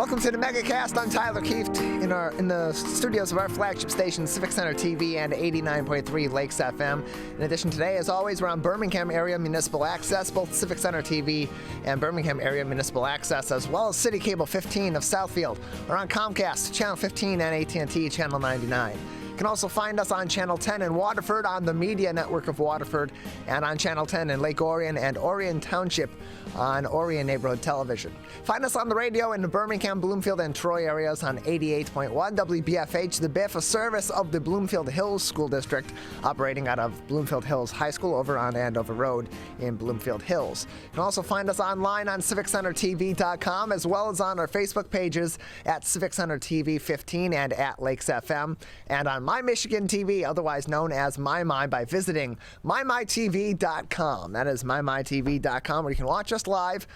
Welcome to the Megacast. I'm Tyler Kieft in the studios of our flagship station, Civic Center TV and 89.3 Lakes FM. In addition, today, as always, we're on Birmingham Area Municipal Access. Both Civic Center TV and Birmingham Area Municipal Access, as well as City Cable 15 of Southfield, are on Comcast, Channel 15, and AT&T, Channel 99. You can also find us on Channel 10 in Waterford on the Media Network of Waterford, and on Channel 10 in Lake Orion and Orion Township on Orion Neighborhood Television. Find us on the radio in the Birmingham, Bloomfield, and Troy areas on 88.1 WBFH, the BIF, a service of the Bloomfield Hills School District, operating out of Bloomfield Hills High School over on Andover Road in Bloomfield Hills. You can also find us online on CivicCenterTV.com, as well as on our Facebook pages at Civic Center TV 15 and at Lakes FM, and on My Michigan TV, otherwise known as MyMy, by visiting MyMyTV.com. That is MyMyTV.com, where you can watch us live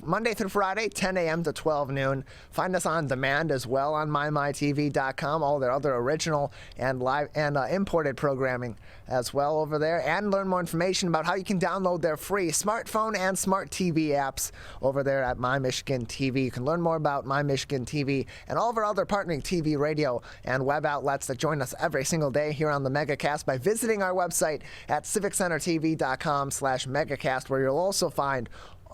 Monday through Friday, 10 a.m. to 12 noon. Find us on demand as well on MyMyTV.com, all their other original and live and imported programming as well over there, and learn more information about how you can download their free smartphone and smart TV apps over there at My Michigan TV. You can learn more about My Michigan TV and all of our other partnering TV, radio, and web outlets that join us every single day here on the Megacast by visiting our website at CivicCenterTV.com/Megacast, where you'll also find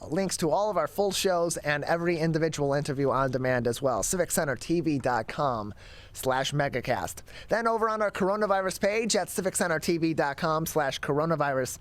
links to all of our full shows and every individual interview on demand as well. CivicCenterTV.com/Megacast. Then over on our coronavirus page at CivicCenterTV.com/coronavirus,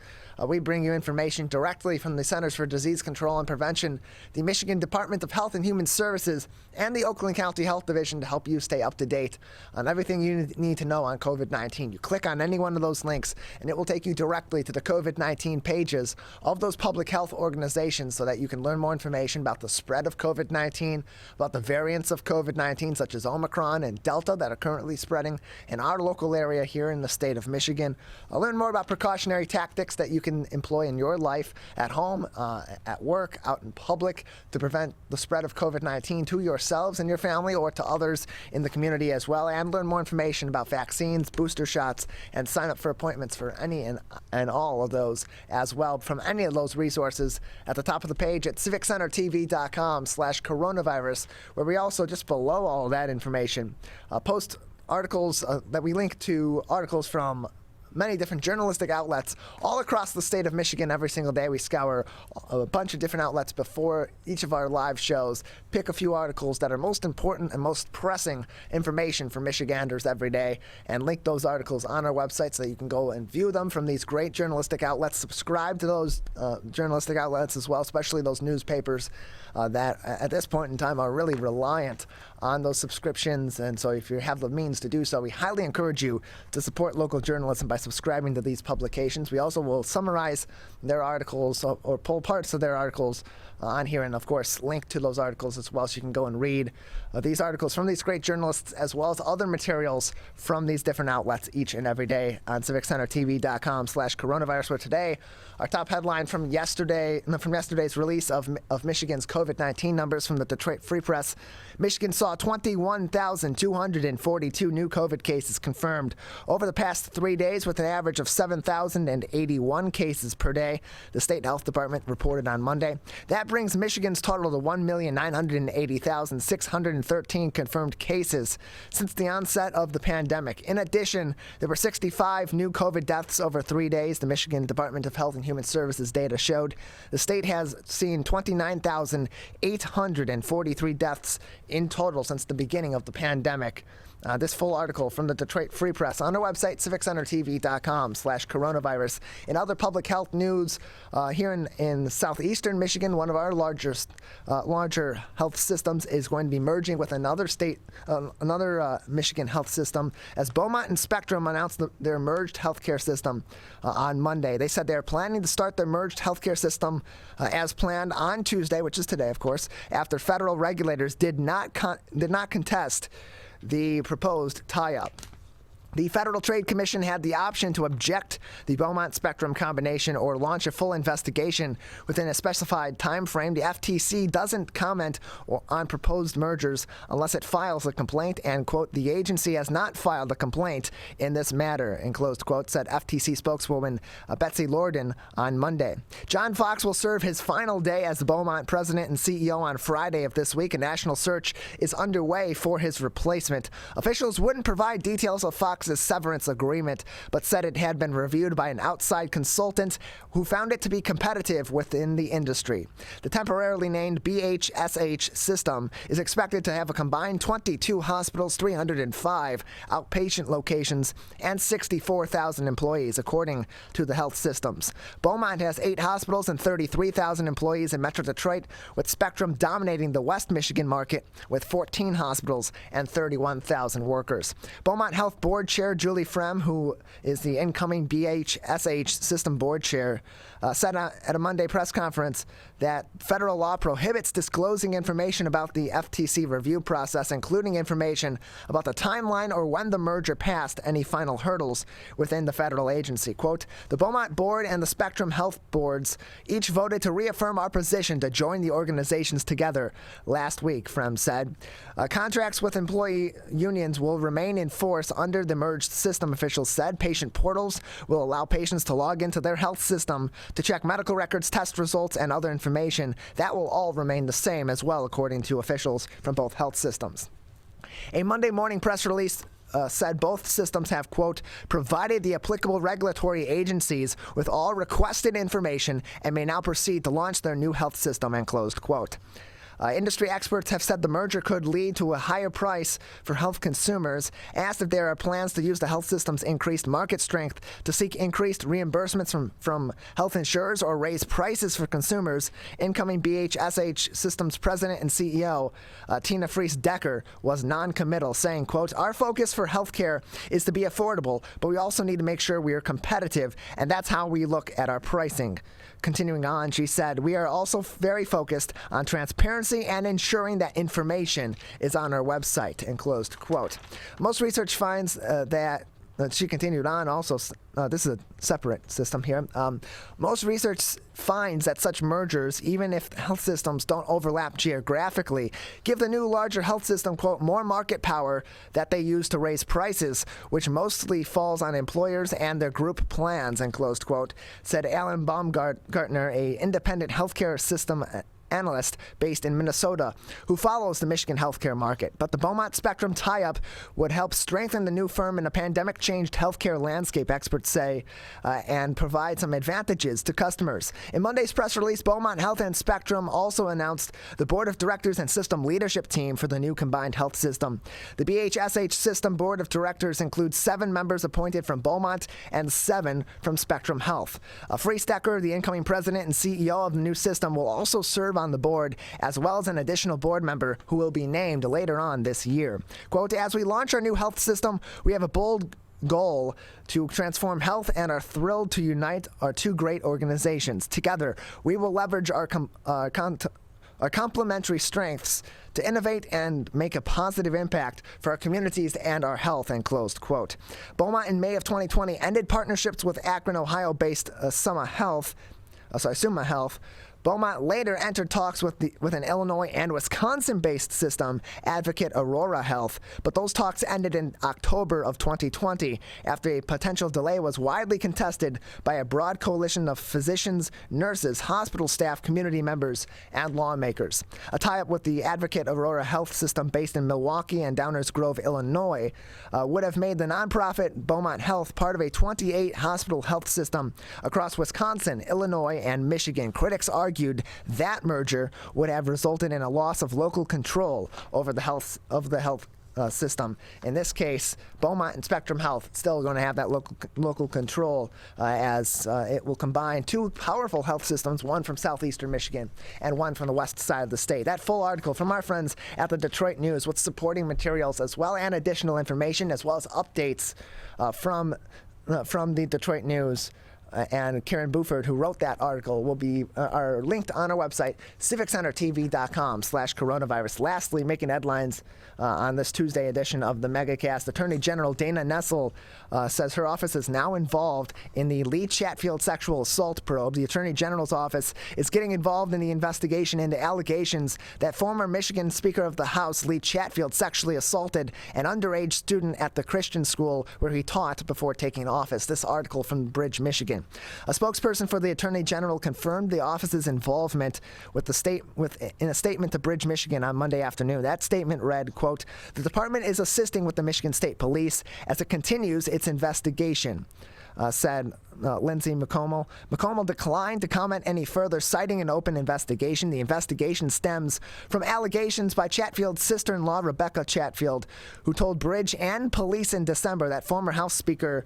we bring you information directly from the Centers for Disease Control and Prevention, the Michigan Department of Health and Human Services, and the Oakland County Health Division to help you stay up to date on everything you need to know on COVID-19. You click on any one of those links, and it will take you directly to the COVID-19 pages of those public health organizations so that you can learn more information about the spread of COVID-19, about the variants of COVID-19, such as Omicron and Delta, that are currently spreading in our local area here in the state of Michigan. Learn more about precautionary tactics that you can employ in your life, at home, at work, out in public, to prevent the spread of COVID-19 to yourselves and your family or to others in the community as well, and learn more information about vaccines, booster shots, and sign up for appointments for any and all of those as well from any of those resources at the top of the page at CivicCenterTV.com/coronavirus, where we also, just below all of that information, post articles that we link to articles from many different journalistic outlets all across the state of Michigan every single day. We scour a bunch of different outlets before each of our live shows, pick a few articles that are most important and most pressing information for Michiganders every day, and link those articles on our website so that you can go and view them from these great journalistic outlets. Subscribe to those journalistic outlets as well, especially those newspapers that at this point in time are really reliant on those subscriptions. And so if you have the means to do so, we highly encourage you to support local journalism by subscribing to these publications. We also will summarize their articles or pull parts of their articles on here, and of course link to those articles as well, so you can go and read these articles from these great journalists as well as other materials from these different outlets each and every day on CivicCenterTV.com/coronavirus, where today our top headline from yesterday's release of Michigan's COVID-19 numbers from the Detroit Free Press: Michigan saw 21,242 new COVID cases confirmed over the past 3 days, with an average of 7,081 cases per day, the state health department reported on Monday. That brings Michigan's total to 1,980,613 confirmed cases since the onset of the pandemic. In addition, there were 65 new COVID deaths over 3 days, the Michigan Department of Health and Human Services data showed. The state has seen 29,843 deaths in total since the beginning of the pandemic. This full article from the Detroit Free Press on our website, CivicCenterTV.com/coronavirus. In other public health news, here in southeastern Michigan, one of our larger health systems is going to be merging with another Michigan health system, as Beaumont and Spectrum announced their merged healthcare system on Monday. They said they're planning to start their merged healthcare system as planned on Tuesday, which is today, of course, after federal regulators did not contest the proposed tie-up. The Federal Trade Commission had the option to object the Beaumont-Spectrum combination or launch a full investigation within a specified time frame. The FTC doesn't comment on proposed mergers unless it files a complaint, and, quote, the agency has not filed a complaint in this matter, in closed quote, said FTC spokeswoman Betsy Lorden on Monday. John Fox will serve his final day as the Beaumont president and CEO on Friday of this week. A national search is underway for his replacement. Officials wouldn't provide details of Fox's severance agreement, but said it had been reviewed by an outside consultant who found it to be competitive within the industry. The temporarily named BHSH system is expected to have a combined 22 hospitals, 305 outpatient locations, and 64,000 employees, according to the health systems. Beaumont has 8 hospitals and 33,000 employees in Metro Detroit, with Spectrum dominating the West Michigan market with 14 hospitals and 31,000 workers. Beaumont Health Board Chair Julie Frem, who is the incoming BHSH System Board Chair, said at a Monday press conference that federal law prohibits disclosing information about the FTC review process, including information about the timeline or when the merger passed any final hurdles within the federal agency. Quote, the Beaumont Board and the Spectrum Health Boards each voted to reaffirm our position to join the organizations together last week, Frem said. Contracts with employee unions will remain in force under the merged system, officials said. Patient portals will allow patients to log into their health system to check medical records, test results, and other information. That will all remain the same as well, according to officials from both health systems. A Monday morning press release said both systems have, quote, provided the applicable regulatory agencies with all requested information and may now proceed to launch their new health system, end closed quote. Industry experts have said the merger could lead to a higher price for health consumers. Asked if there are plans to use the health system's increased market strength to seek increased reimbursements from health insurers or raise prices for consumers, incoming BHSH Systems President and CEO Tina Fries-Decker was non-committal, saying, quote, our focus for healthcare is to be affordable, but we also need to make sure we are competitive, and that's how we look at our pricing. Continuing on, she said, we are also very focused on transparency and ensuring that information is on our website, end closed quote. Most research finds that she continued on also, this is a separate system here. Most research finds that such mergers, even if health systems don't overlap geographically, give the new larger health system, quote, more market power that they use to raise prices, which mostly falls on employers and their group plans, end closed quote, said Alan Baumgartner, a independent healthcare system analyst based in Minnesota who follows the Michigan healthcare market. But the Beaumont Spectrum tie-up would help strengthen the new firm in a pandemic-changed healthcare landscape, experts say, and provide some advantages to customers. In Monday's press release, Beaumont Health and Spectrum also announced the board of directors and system leadership team for the new combined health system. The BHSH system board of directors includes 7 members appointed from Beaumont and 7 from Spectrum Health. Fries-Decker, the incoming president and CEO of the new system, will also serve on the board, as well as an additional board member who will be named later on this year. Quote, as we launch our new health system, we have a bold goal to transform health and are thrilled to unite our two great organizations. Together, we will leverage our complementary strengths to innovate and make a positive impact for our communities and our health, end closed quote. Beaumont in May of 2020 ended partnerships with Akron, Ohio-based Summa Health. Beaumont later entered talks with an Illinois and Wisconsin-based system, Advocate Aurora Health, but those talks ended in October of 2020 after a potential delay was widely contested by a broad coalition of physicians, nurses, hospital staff, community members, and lawmakers. A tie-up with the Advocate Aurora Health system based in Milwaukee and Downers Grove, Illinois, would have made the nonprofit Beaumont Health part of a 28-hospital health system across Wisconsin, Illinois, and Michigan. Critics argued that merger would have resulted in a loss of local control over the health system. In this case, Beaumont and Spectrum Health still going to have that local control as it will combine 2 powerful health systems, one from southeastern Michigan and one from the west side of the state. That full article from our friends at the Detroit News with supporting materials as well and additional information as well as updates from the Detroit News and Karen Buford, who wrote that article, will be are linked on our website, civiccentertv.com/coronavirus. Lastly, making headlines on this Tuesday edition of the Megacast, Attorney General Dana Nessel says her office is now involved in the Lee Chatfield sexual assault probe. The Attorney General's office is getting involved in the investigation into allegations that former Michigan Speaker of the House, Lee Chatfield, sexually assaulted an underage student at the Christian school where he taught before taking office. This article from Bridge, Michigan. A spokesperson for the Attorney General confirmed the office's involvement with the state in a statement to Bridge, Michigan on Monday afternoon. That statement read, quote, "The department is assisting with the Michigan State Police as it continues its investigation," said Lindsay McComal. McComal declined to comment any further, citing an open investigation. The investigation stems from allegations by Chatfield's sister-in-law, Rebecca Chatfield, who told Bridge and police in December that the former House Speaker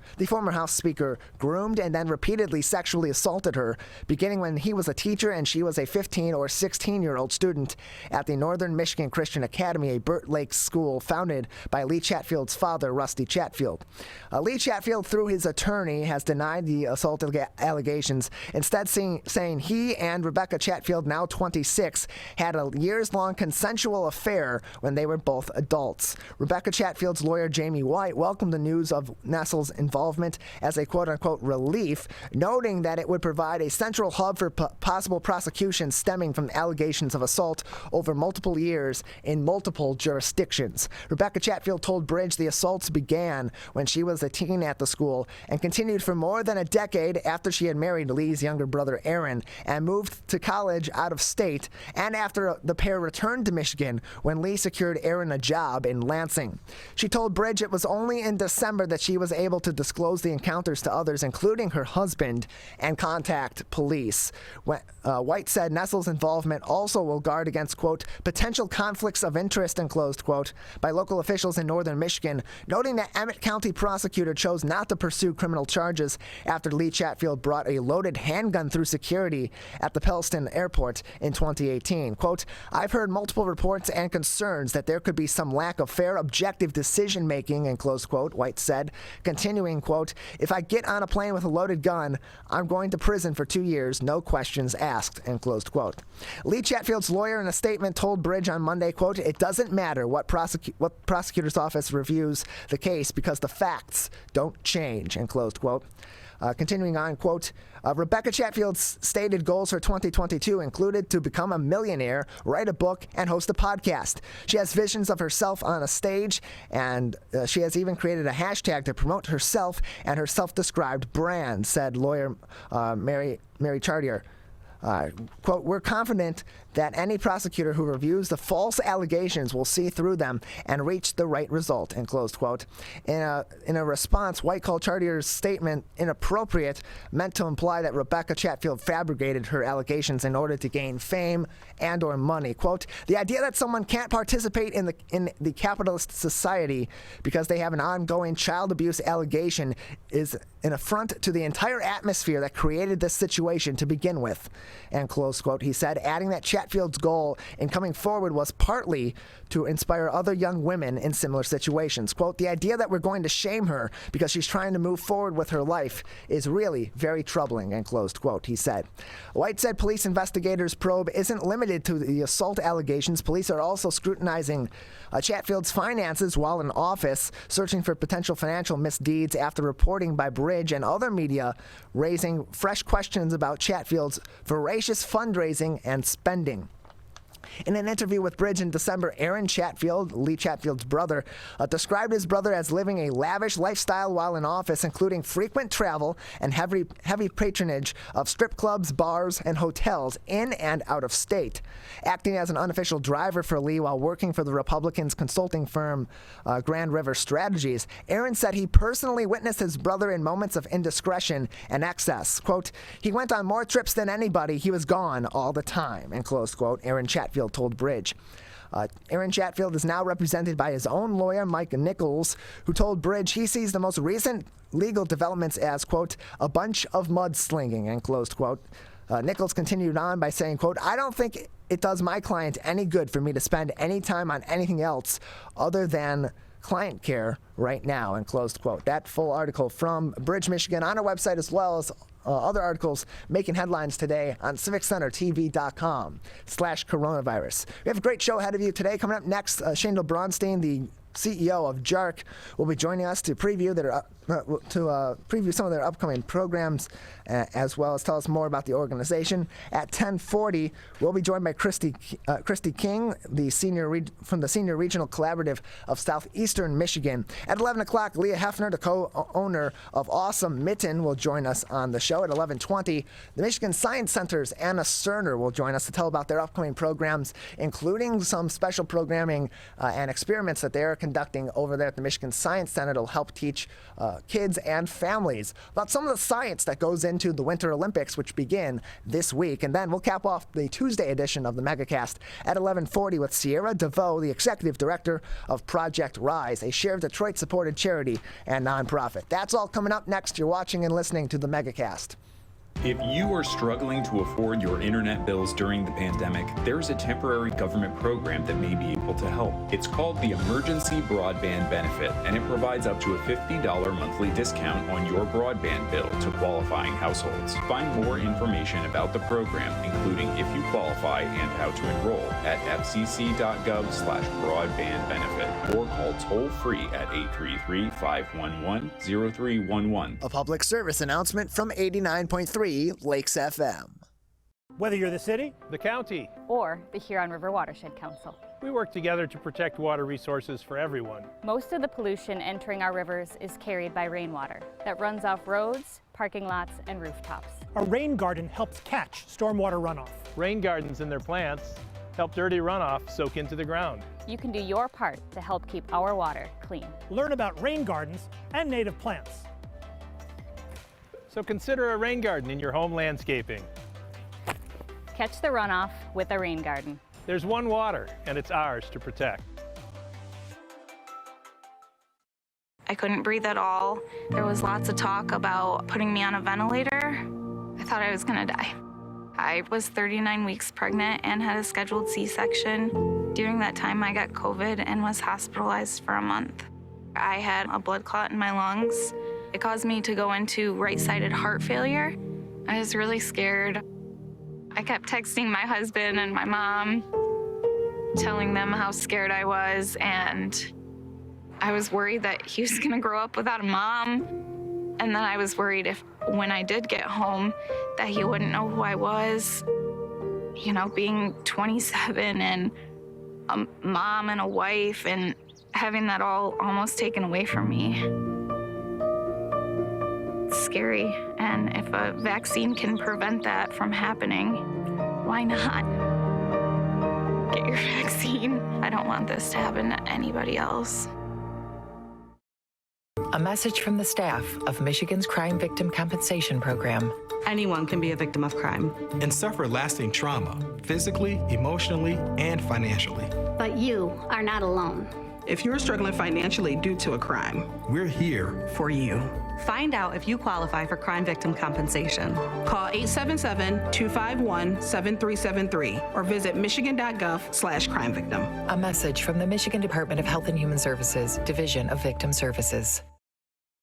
groomed and then repeatedly sexually assaulted her, beginning when he was a teacher and she was a 15 or 16-year-old student at the Northern Michigan Christian Academy, a Burt Lake school founded by Lee Chatfield's father, Rusty Chatfield. Lee Chatfield, through his attorney, has denied the assault allegations, instead saying he and Rebecca Chatfield, now 26, had a years-long consensual affair when they were both adults. Rebecca Chatfield's lawyer, Jamie White, welcomed the news of Nessel's involvement as a quote-unquote relief, noting that it would provide a central hub for possible prosecution stemming from allegations of assault over multiple years in multiple jurisdictions. Rebecca Chatfield told Bridge the assaults began when she was a teen at the school and continued for more than a decade after she had married Lee's younger brother Aaron and moved to college out of state, and after the pair returned to Michigan when Lee secured Aaron a job in Lansing. She told Bridge it was only in December that she was able to disclose the encounters to others, including her husband, and contact police. White said Nessel's involvement also will guard against, quote, potential conflicts of interest, enclosed quote, by local officials in northern Michigan, noting that Emmett County prosecutor chose not to pursue criminal charges after Lee Chatfield brought a loaded handgun through security at the Pellston Airport in 2018. Quote, I've heard multiple reports and concerns that there could be some lack of fair, objective decision-making, and close quote, White said, continuing, quote, if I get on a plane with a loaded gun, I'm going to prison for 2 years, no questions asked, and closed quote. Lee Chatfield's lawyer in a statement told Bridge on Monday, quote, it doesn't matter what prosecutor's office reviews the case because the facts don't change, and closed quote. Continuing on, quote, Rebecca Chatfield's stated goals for 2022 included to become a millionaire, write a book, and host a podcast. She has visions of herself on a stage, and she has even created a hashtag to promote herself and her self-described brand, said lawyer Mary Chartier. Quote, we're confident that any prosecutor who reviews the false allegations will see through them and reach the right result, end closed quote. In a response, White called Chartier's statement inappropriate, meant to imply that Rebecca Chatfield fabricated her allegations in order to gain fame and or money. Quote, the idea that someone can't participate in the capitalist society because they have an ongoing child abuse allegation is an affront to the entire atmosphere that created this situation to begin with, end close quote. He said, adding that Chatfield's goal in coming forward was partly to inspire other young women in similar situations. Quote, the idea that we're going to shame her because she's trying to move forward with her life is really very troubling, end closed quote, he said. White said police investigators' probe isn't limited to the assault allegations. Police are also scrutinizing Chatfield's finances while in office, searching for potential financial misdeeds after reporting by Bridge and other media raising fresh questions about Chatfield's voracious fundraising and spending. In an interview with Bridge in December, Aaron Chatfield, Lee Chatfield's brother, described his brother as living a lavish lifestyle while in office, including frequent travel and heavy patronage of strip clubs, bars, and hotels in and out of state. Acting as an unofficial driver for Lee while working for the Republicans' consulting firm Grand River Strategies, Aaron said he personally witnessed his brother in moments of indiscretion and excess. Quote, he went on more trips than anybody. He was gone all the time, end close quote, Aaron Chatfield told Bridge. Aaron Chatfield is now represented by his own lawyer, Mike Nichols, who told Bridge he sees the most recent legal developments as, quote, a bunch of mudslinging, end closed quote. Nichols continued on by saying, quote, I don't think it does my client any good for me to spend any time on anything else other than client care right now, end closed quote. That full article from Bridge, Michigan on our website, as well as other articles making headlines today on civiccentertv.com/coronavirus. We have a great show ahead of you today. Coming up next, Shaindle Braunstein, the CEO of JARC, will be joining us to preview preview some of their upcoming programs, as well as tell us more about the organization. At 10:40, we'll be joined by Christy King, from the Senior Regional Collaborative of Southeastern Michigan. At 11 o'clock, Leah Heffner, the co-owner of Awesome Mitten, will join us on the show. At 11:20, the Michigan Science Center's Anna Cerner will join us to tell about their upcoming programs, including some special programming and experiments that they are conducting over there at the Michigan Science Center to help teach kids and families about some of the science that goes into the Winter Olympics, which begin this week. And then we'll cap off the Tuesday edition of the Megacast at 11:40 with Sierra DeVoe, the executive director of Project Rise, a Share of Detroit-supported charity and nonprofit. That's all coming up next. You're watching and listening to the Megacast. If you are struggling to afford your internet bills during the pandemic, there's a temporary government program that may be able to help. It's called the Emergency Broadband Benefit, and it provides up to a $50 monthly discount on your broadband bill to qualifying households. Find more information about the program, including if you qualify and how to enroll, at fcc.gov/broadbandbenefit or call toll-free at 833-511-0311. A public service announcement from 89.3 Lakes FM. Whether you're the city, the county, or the Huron River Watershed Council, we work together to protect water resources for everyone. Most of the pollution entering our rivers is carried by rainwater that runs off roads, parking lots, and rooftops. a rain garden helps catch stormwater runoff. Rain gardens and their plants help dirty runoff soak into the ground. You can do your part to help keep our water clean. Learn about rain gardens and native plants. So consider a rain garden in your home landscaping. Catch the runoff with a rain garden. There's one water, and it's ours to protect. I couldn't breathe at all. There was lots of talk about putting me on a ventilator. I thought I was gonna die. I was 39 weeks pregnant and had a scheduled C-section. During that time, I got COVID and was hospitalized for a month. I had a blood clot in my lungs. It caused me to go into right-sided heart failure. I was really scared. I kept texting my husband and my mom, telling them how scared I was, and I was worried that he was gonna grow up without a mom. And then I was worried if, when I did get home, that he wouldn't know who I was. You know, being 27 and a mom and a wife and having that all almost taken away from me. It's scary, and if a vaccine can prevent that from happening, why not? Get your vaccine. I don't want this to happen to anybody else. A message from the staff of Michigan's Crime Victim Compensation Program. Anyone can be a victim of crime and suffer lasting trauma, physically, emotionally, and financially. But you are not alone. If you're struggling financially due to a crime, we're here for you. Find out if you qualify for crime victim compensation. Call 877-251-7373 or visit michigan.gov/crime-victim. A message from the Michigan Department of Health and Human Services, Division of Victim Services.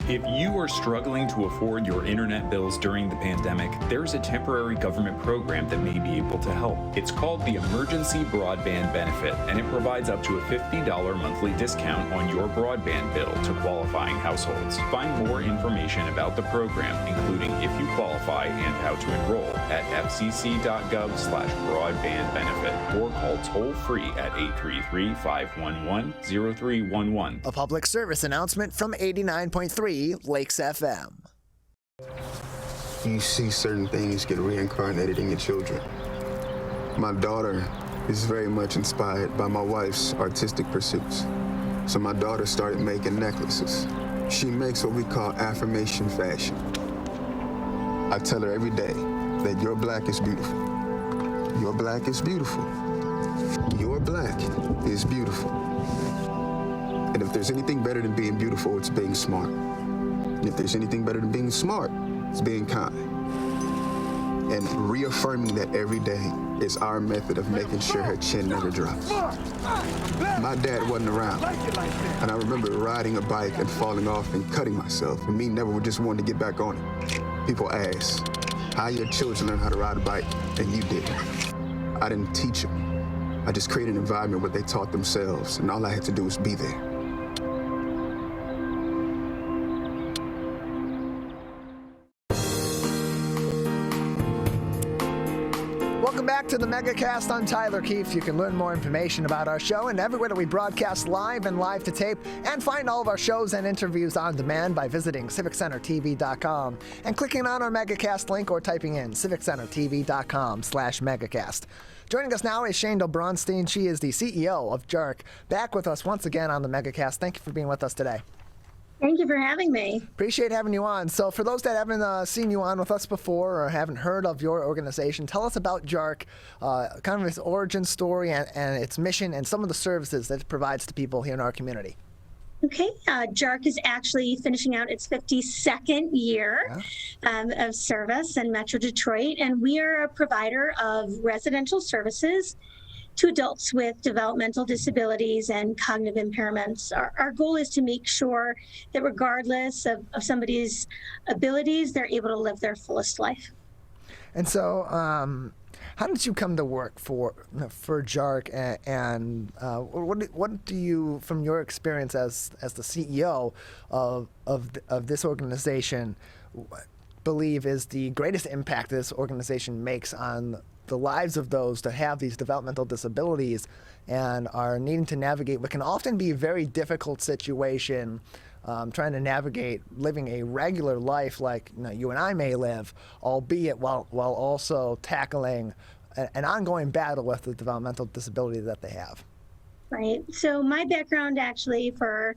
If you are struggling to afford your internet bills during the pandemic, there's a temporary government program that may be able to help. It's called the Emergency Broadband Benefit, and it provides up to a $50 monthly discount on your broadband bill to qualifying households. Find more information about the program, including if you qualify and how to enroll, at fcc.gov/broadbandbenefit or call toll-free at 833-511-0311. A public service announcement from 89.3 Lakes FM. You see certain things get reincarnated in your children. My daughter is very much inspired by my wife's artistic pursuits. So my daughter started making necklaces. She makes what we call affirmation fashion. I tell her every day that your black is beautiful. Your black is beautiful. Your black is beautiful. And if there's anything better than being beautiful, it's being smart. And if there's anything better than being smart, it's being kind. And reaffirming that every day is our method of making sure her chin never drops. My dad wasn't around, and I remember riding a bike and falling off and cutting myself, and me never just wanted to get back on it. People ask, how your children learn how to ride a bike, and you didn't. I didn't teach them. I just created an environment where they taught themselves, and all I had to do was be there. Welcome back to the Megacast. I'm Tyler Keefe. You can learn more information about our show and everywhere that we broadcast live and live to tape, and find all of our shows and interviews on demand by visiting civiccentertv.com and clicking on our Megacast link or typing in civiccentertv.com/Megacast. Joining us now is Shaindle Braunstein. She is the CEO of JARC. Back with us once again on the Megacast. Thank you for being with us today. Thank you for having me. Appreciate having you on. So for those that haven't seen you on with us before or haven't heard of your organization, tell us about JARC, kind of its origin story and its mission and some of the services that it provides to people here in our community. Okay, JARC is actually finishing out its 52nd year of service in Metro Detroit, and we are a provider of residential services to adults with developmental disabilities and cognitive impairments. Our goal is to make sure that regardless of somebody's abilities, they're able to live their fullest life. And so, how did you come to work for JARC, and what do you, from your experience as the CEO of this organization, believe is the greatest impact this organization makes on the lives of those that have these developmental disabilities and are needing to navigate what can often be a very difficult situation, trying to navigate living a regular life like you and I may live, albeit while also tackling an ongoing battle with the developmental disability that they have? Right. So my background actually for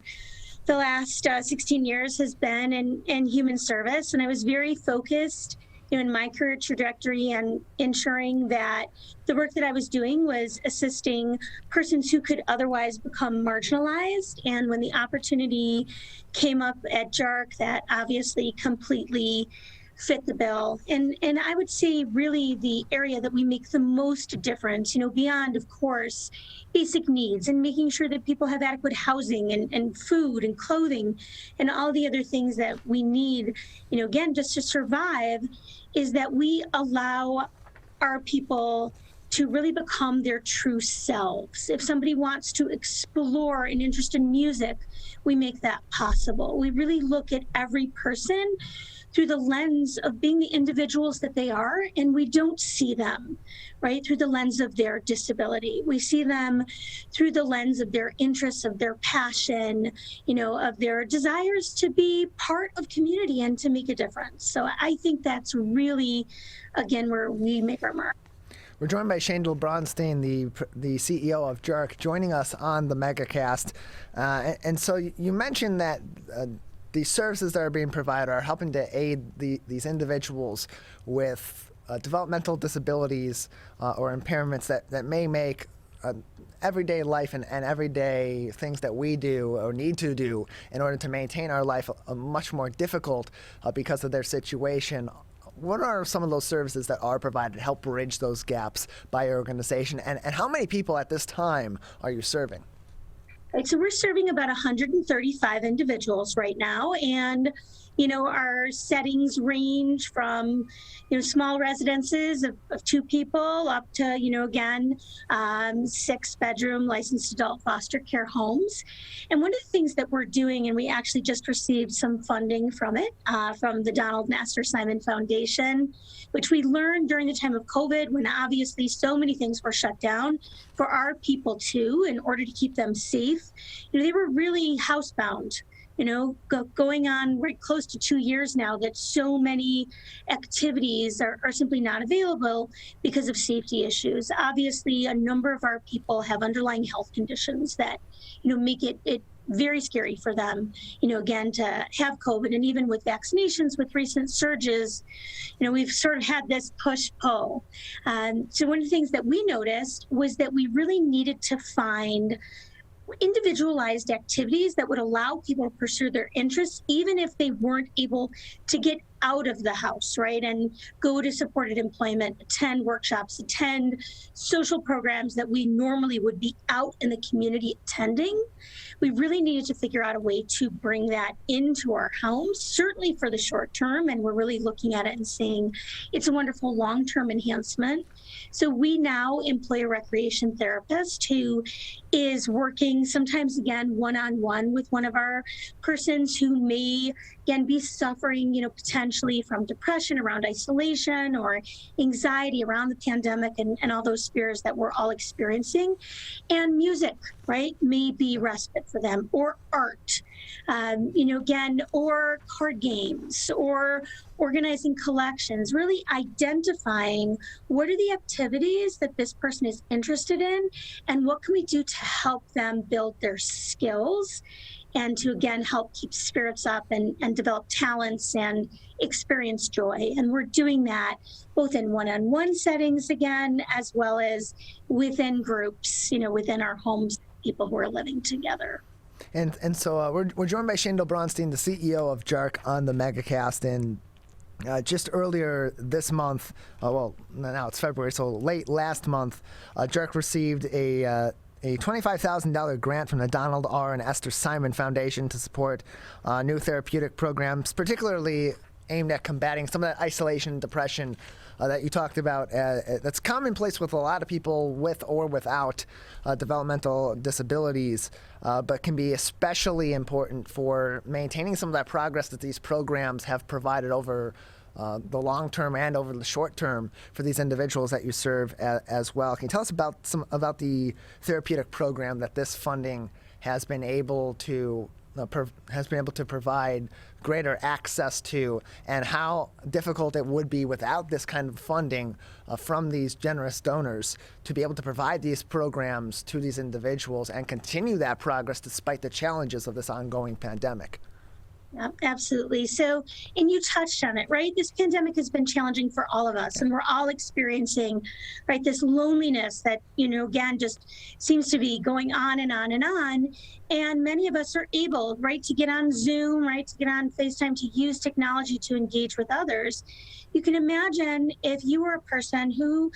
the last 16 years has been in human service, and I was very focused in my career trajectory and ensuring that the work that I was doing was assisting persons who could otherwise become marginalized. And when the opportunity came up at JARC, that obviously completely fit the bill. And I would say really the area that we make the most difference, beyond, of course, basic needs and making sure that people have adequate housing and food and clothing and all the other things that we need, again, just to survive, is that we allow our people to really become their true selves. If somebody wants to explore an interest in music, we make that possible. We really look at every person through the lens of being the individuals that they are, and we don't see them, right, through the lens of their disability. We see them through the lens of their interests, of their passion, of their desires to be part of community and to make a difference. So I think that's really, again, where we make our mark. We're joined by Shaindle Braunstein, the CEO of JARC, joining us on the Megacast. And so you mentioned that the services that are being provided are helping to aid these individuals with developmental disabilities or impairments that may make everyday life and everyday things that we do or need to do in order to maintain our life much more difficult because of their situation. What are some of those services that are provided to help bridge those gaps by your organization, and how many people at this time are you serving? Right, so we're serving about 135 individuals right now, and our settings range from small residences of 2 people up to 6-bedroom licensed adult foster care homes. And one of the things that we're doing, and we actually just received some funding from it, from the Donald Master Simon Foundation, which we learned during the time of COVID, when obviously so many things were shut down, for our people too, in order to keep them safe. They were really housebound. Going on right close to 2 years now, that so many activities are simply not available because of safety issues. Obviously, a number of our people have underlying health conditions that, make it very scary for them, again, to have COVID. And even with vaccinations, with recent surges, we've sort of had this push-pull. So one of the things that we noticed was that we really needed to find individualized activities that would allow people to pursue their interests, even if they weren't able to get out of the house, right? And go to supported employment, attend workshops, attend social programs that we normally would be out in the community attending. We really needed to figure out a way to bring that into our homes, certainly for the short term. And we're really looking at it and saying it's a wonderful long-term enhancement. So we now employ a recreation therapist who is working sometimes, again, one-on-one with one of our persons who may, again, be suffering, potentially from depression around isolation or anxiety around the pandemic and all those fears that we're all experiencing. And music, right, may be respite for them, or art, again, or card games, or organizing collections, really identifying what are the activities that this person is interested in and what can we do to help them build their skills and to, again, help keep spirits up and develop talents and experience joy. And we're doing that both in one-on-one settings, again, as well as within groups, within our homes, people who are living together. And so we're joined by Shaindle Braunstein, the CEO of JARC, on the Megacast. And just earlier this month, now it's February, so late last month, JARC received a $25,000 grant from the Donald R. and Esther Simon Foundation to support new therapeutic programs, particularly aimed at combating some of that isolation and depression that you talked about. That's commonplace with a lot of people with or without developmental disabilities, but can be especially important for maintaining some of that progress that these programs have provided over the long term and over the short term for these individuals that you serve as well. Can you tell us about the therapeutic program that this funding has been able to provide greater access to, and how difficult it would be without this kind of funding from these generous donors to be able to provide these programs to these individuals and continue that progress despite the challenges of this ongoing pandemic? Yeah, absolutely. So, and you touched on it, right? This pandemic has been challenging for all of us, and we're all experiencing, right, this loneliness that, again, just seems to be going on and on and on. And many of us are able, right, to get on Zoom, right, to get on FaceTime, to use technology to engage with others. You can imagine if you were a person who,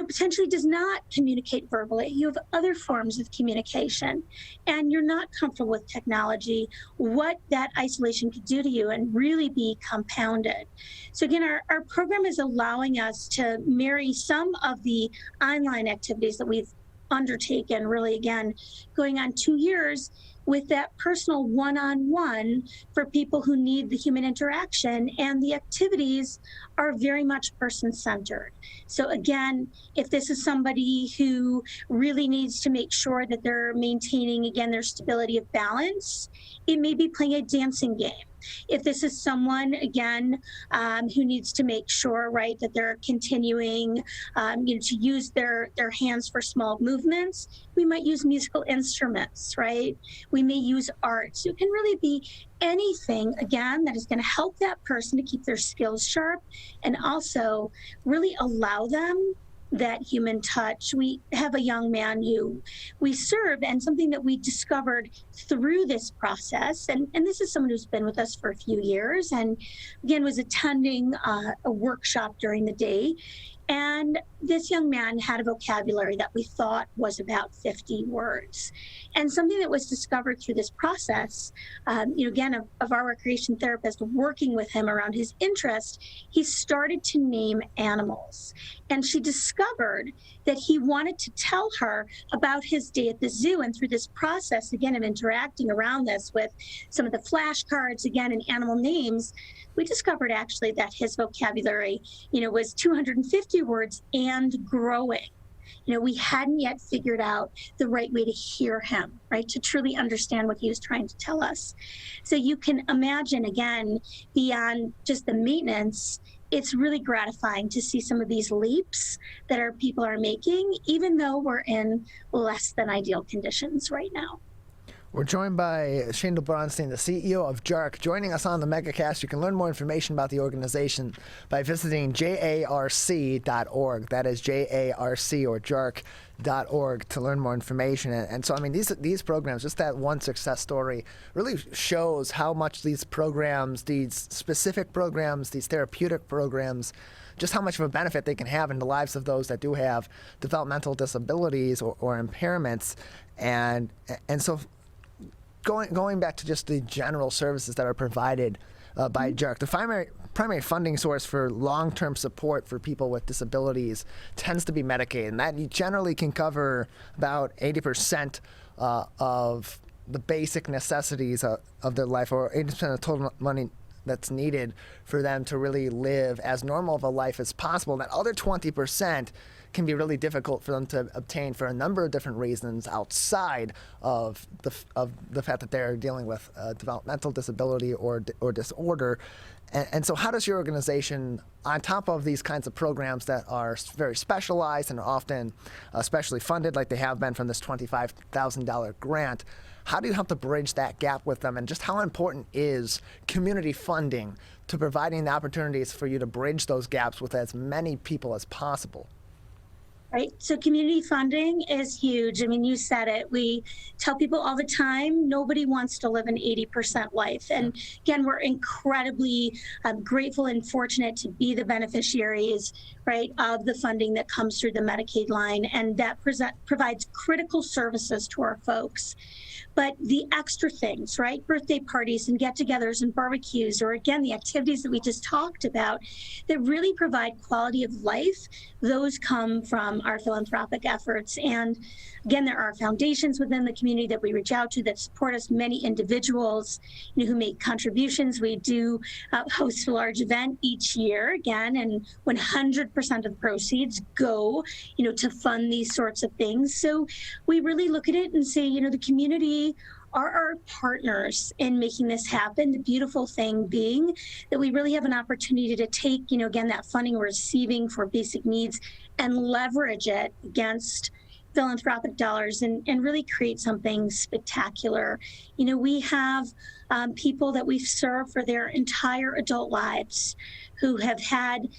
potentially does not communicate verbally, you have other forms of communication, and you're not comfortable with technology, what that isolation could do to you and really be compounded. So again, our program is allowing us to marry some of the online activities that we've undertaken, really, again, going on 2 years, with that personal one-on-one for people who need the human interaction, and the activities are very much person-centered. So again, if this is somebody who really needs to make sure that they're maintaining, again, their stability of balance, it may be playing a dancing game. If this is someone, again, who needs to make sure, right, that they're continuing, to use their hands for small movements, we might use musical instruments, right? We may use art. So it can really be anything, again, that is going to help that person to keep their skills sharp and also really allow them that human touch. We have a young man who we serve, and something that we discovered through this process, and this is someone who's been with us for a few years, and again was attending a workshop during the day. And this young man had a vocabulary that we thought was about 50 words. And something that was discovered through this process, again, of our recreation therapist working with him around his interest, he started to name animals. And she discovered that he wanted to tell her about his day at the zoo. And through this process, again, of interacting around this with some of the flashcards, again, and animal names, we discovered actually that his vocabulary, was 250 words and growing. We hadn't yet figured out the right way to hear him, right, to truly understand what he was trying to tell us. So you can imagine, again, beyond just the maintenance, it's really gratifying to see some of these leaps that our people are making, even though we're in less than ideal conditions right now. We're joined by Shaindle Braunstein, the CEO of JARC, joining us on the Megacast. You can learn more information about the organization by visiting JARC.org. That is JARC or JARC.org to learn more information. And so, I mean, these programs, just that one success story, really shows how much these programs, these specific programs, these therapeutic programs, just how much of a benefit they can have in the lives of those that do have developmental disabilities or impairments. And so going back to just the general services that are provided by JARC, the primary funding source for long-term support for people with disabilities tends to be Medicaid, and that generally can cover about 80% of the basic necessities of their life, or 80% of total money that's needed for them to really live as normal of a life as possible. And that other 20% can be really difficult for them to obtain for a number of different reasons outside of the fact that they're dealing with a developmental disability or disorder. And so how does your organization, on top of these kinds of programs that are very specialized and are often specially funded, like they have been from this $25,000 grant, how do you help to bridge that gap with them? And just how important is community funding to providing the opportunities for you to bridge those gaps with as many people as possible? Right. So community funding is huge. I mean, you said it. We tell people all the time, nobody wants to live an 80% life. And again, we're incredibly grateful and fortunate to be the beneficiaries, right, of the funding that comes through the Medicaid line. And that provides critical services to our folks. But the extra things, right, birthday parties and get-togethers and barbecues, or again, the activities that we just talked about that really provide quality of life, those come from our philanthropic efforts. And again, there are foundations within the community that we reach out to that support us, many individuals who make contributions. We do host a large event each year, again, and 100% of the proceeds go, to fund these sorts of things. So we really look at it and say, the community are our partners in making this happen. The beautiful thing being that we really have an opportunity to take, again, that funding we're receiving for basic needs and leverage it against philanthropic dollars and really create something spectacular. We have people that we've served for their entire adult lives who have had,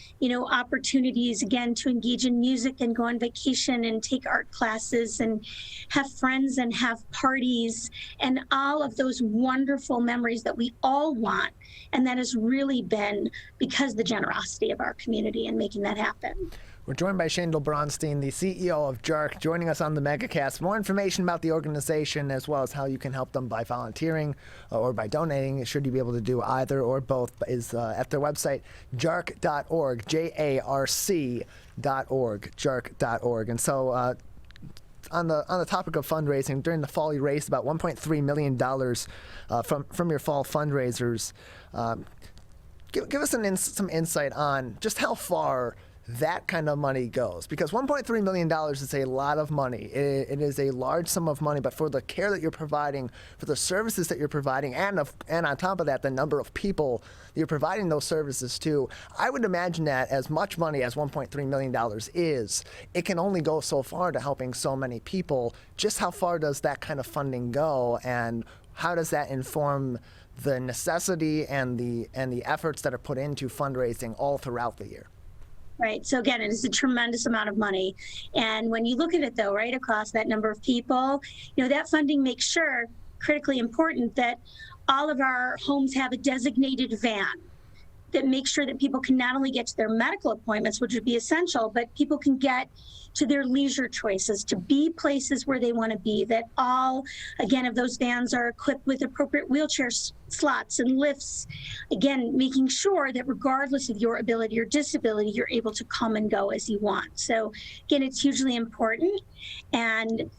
opportunities, again, to engage in music and go on vacation and take art classes and have friends and have parties and all of those wonderful memories that we all want. And that has really been because of the generosity of our community in making that happen. We're joined by Shaindle Braunstein, the CEO of JARC, joining us on the Megacast. More information about the organization, as well as how you can help them by volunteering or by donating, should you be able to do either or both, is at their website, JARC.org, JARC.org, JARC.org. And so on the topic of fundraising, during the fall you raised about $1.3 million from your fall fundraisers. Give us some insight on just how far that kind of money goes, because $1.3 million is a lot of money. It is a large sum of money, but for the care that you're providing, for the services that you're providing, and on top of that, the number of people that you're providing those services to, I would imagine that as much money as $1.3 million is, it can only go so far to helping so many people. Just how far does that kind of funding go, and how does that inform the necessity and the efforts that are put into fundraising all throughout the year? Right. So again, it is a tremendous amount of money. And when you look at it, though, right across that number of people, that funding makes sure, critically important, that all of our homes have a designated van that makes sure that people can not only get to their medical appointments, which would be essential, but people can get to their leisure choices, to be places where they want to be, that all, again, of those vans are equipped with appropriate wheelchair slots and lifts, again, making sure that regardless of your ability or disability, you're able to come and go as you want. So again, it's hugely important. And,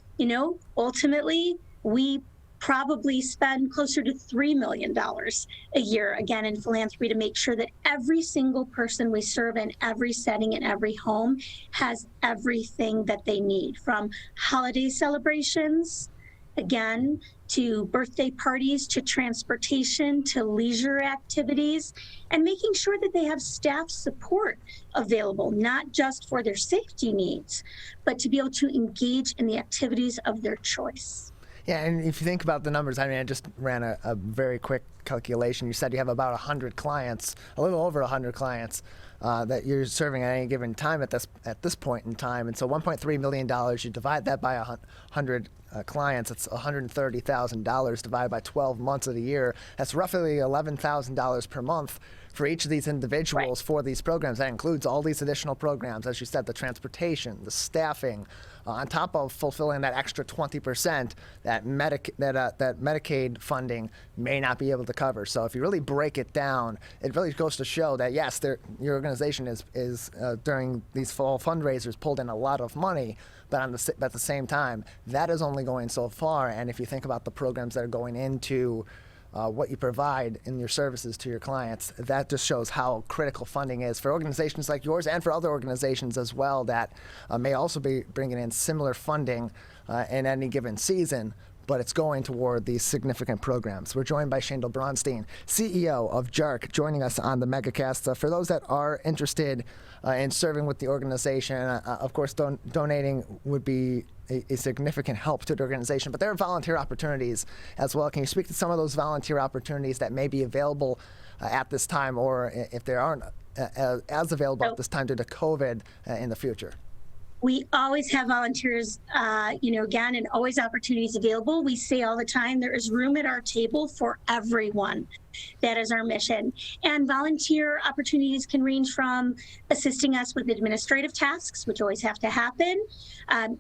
ultimately, we probably spend closer to $3 million a year, again, in philanthropy, to make sure that every single person we serve in every setting, in every home, has everything that they need, from holiday celebrations, again, to birthday parties, to transportation, to leisure activities, and making sure that they have staff support available, not just for their safety needs, but to be able to engage in the activities of their choice. Yeah, and if you think about the numbers, I mean, I just ran a very quick calculation. You said you have about 100 clients, a little over 100 clients that you're serving at any given time at this point in time. And so $1.3 million, you divide that by 100 clients, it's $130,000 divided by 12 months of the year. That's roughly $11,000 per month for each of these individuals for these programs. That includes all these additional programs, as you said, the transportation, the staffing, on top of fulfilling that extra 20% that Medicaid funding may not be able to cover. So if you really break it down, it really goes to show that yes, your organization is during these fall fundraisers pulled in a lot of money, but at the same time, that is only going so far. And if you think about the programs that are going into what you provide in your services to your clients, that just shows how critical funding is for organizations like yours and for other organizations as well that may also be bringing in similar funding in any given season, but it's going toward these significant programs. We're joined by Shaindle Braunstein, CEO of JARC, joining us on the Megacast. For those that are interested in serving with the organization, of course, donating would be a significant help to the organization, but there are volunteer opportunities as well. Can you speak to some of those volunteer opportunities that may be available at this time, or if they aren't as available at this time due to COVID in the future? We always have volunteers, again, and always opportunities available. We say all the time, there is room at our table for everyone. That is our mission. And volunteer opportunities can range from assisting us with administrative tasks, which always have to happen,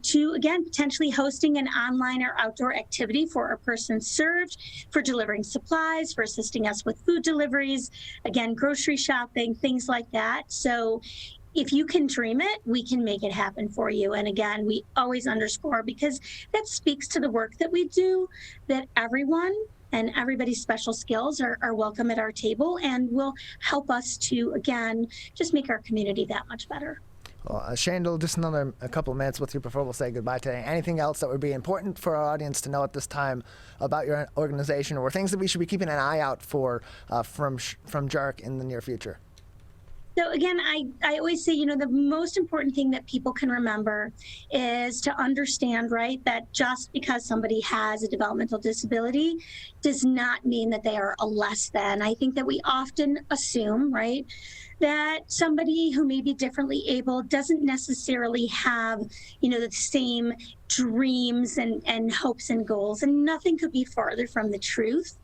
to, again, potentially hosting an online or outdoor activity for a person served, for delivering supplies, for assisting us with food deliveries, again, grocery shopping, things like that. So if you can dream it, we can make it happen for you. And again, we always underscore, because that speaks to the work that we do, that everyone and everybody's special skills are welcome at our table and will help us to, again, just make our community that much better. Well, Shaindle, just a couple of minutes with you before we'll say goodbye today. Anything else that would be important for our audience to know at this time about your organization, or things that we should be keeping an eye out for from JARC in the near future? So again, I always say, the most important thing that people can remember is to understand, right, that just because somebody has a developmental disability does not mean that they are a less than. I think that we often assume, right, that somebody who may be differently able doesn't necessarily have, the same dreams and hopes and goals, and nothing could be farther from the truth.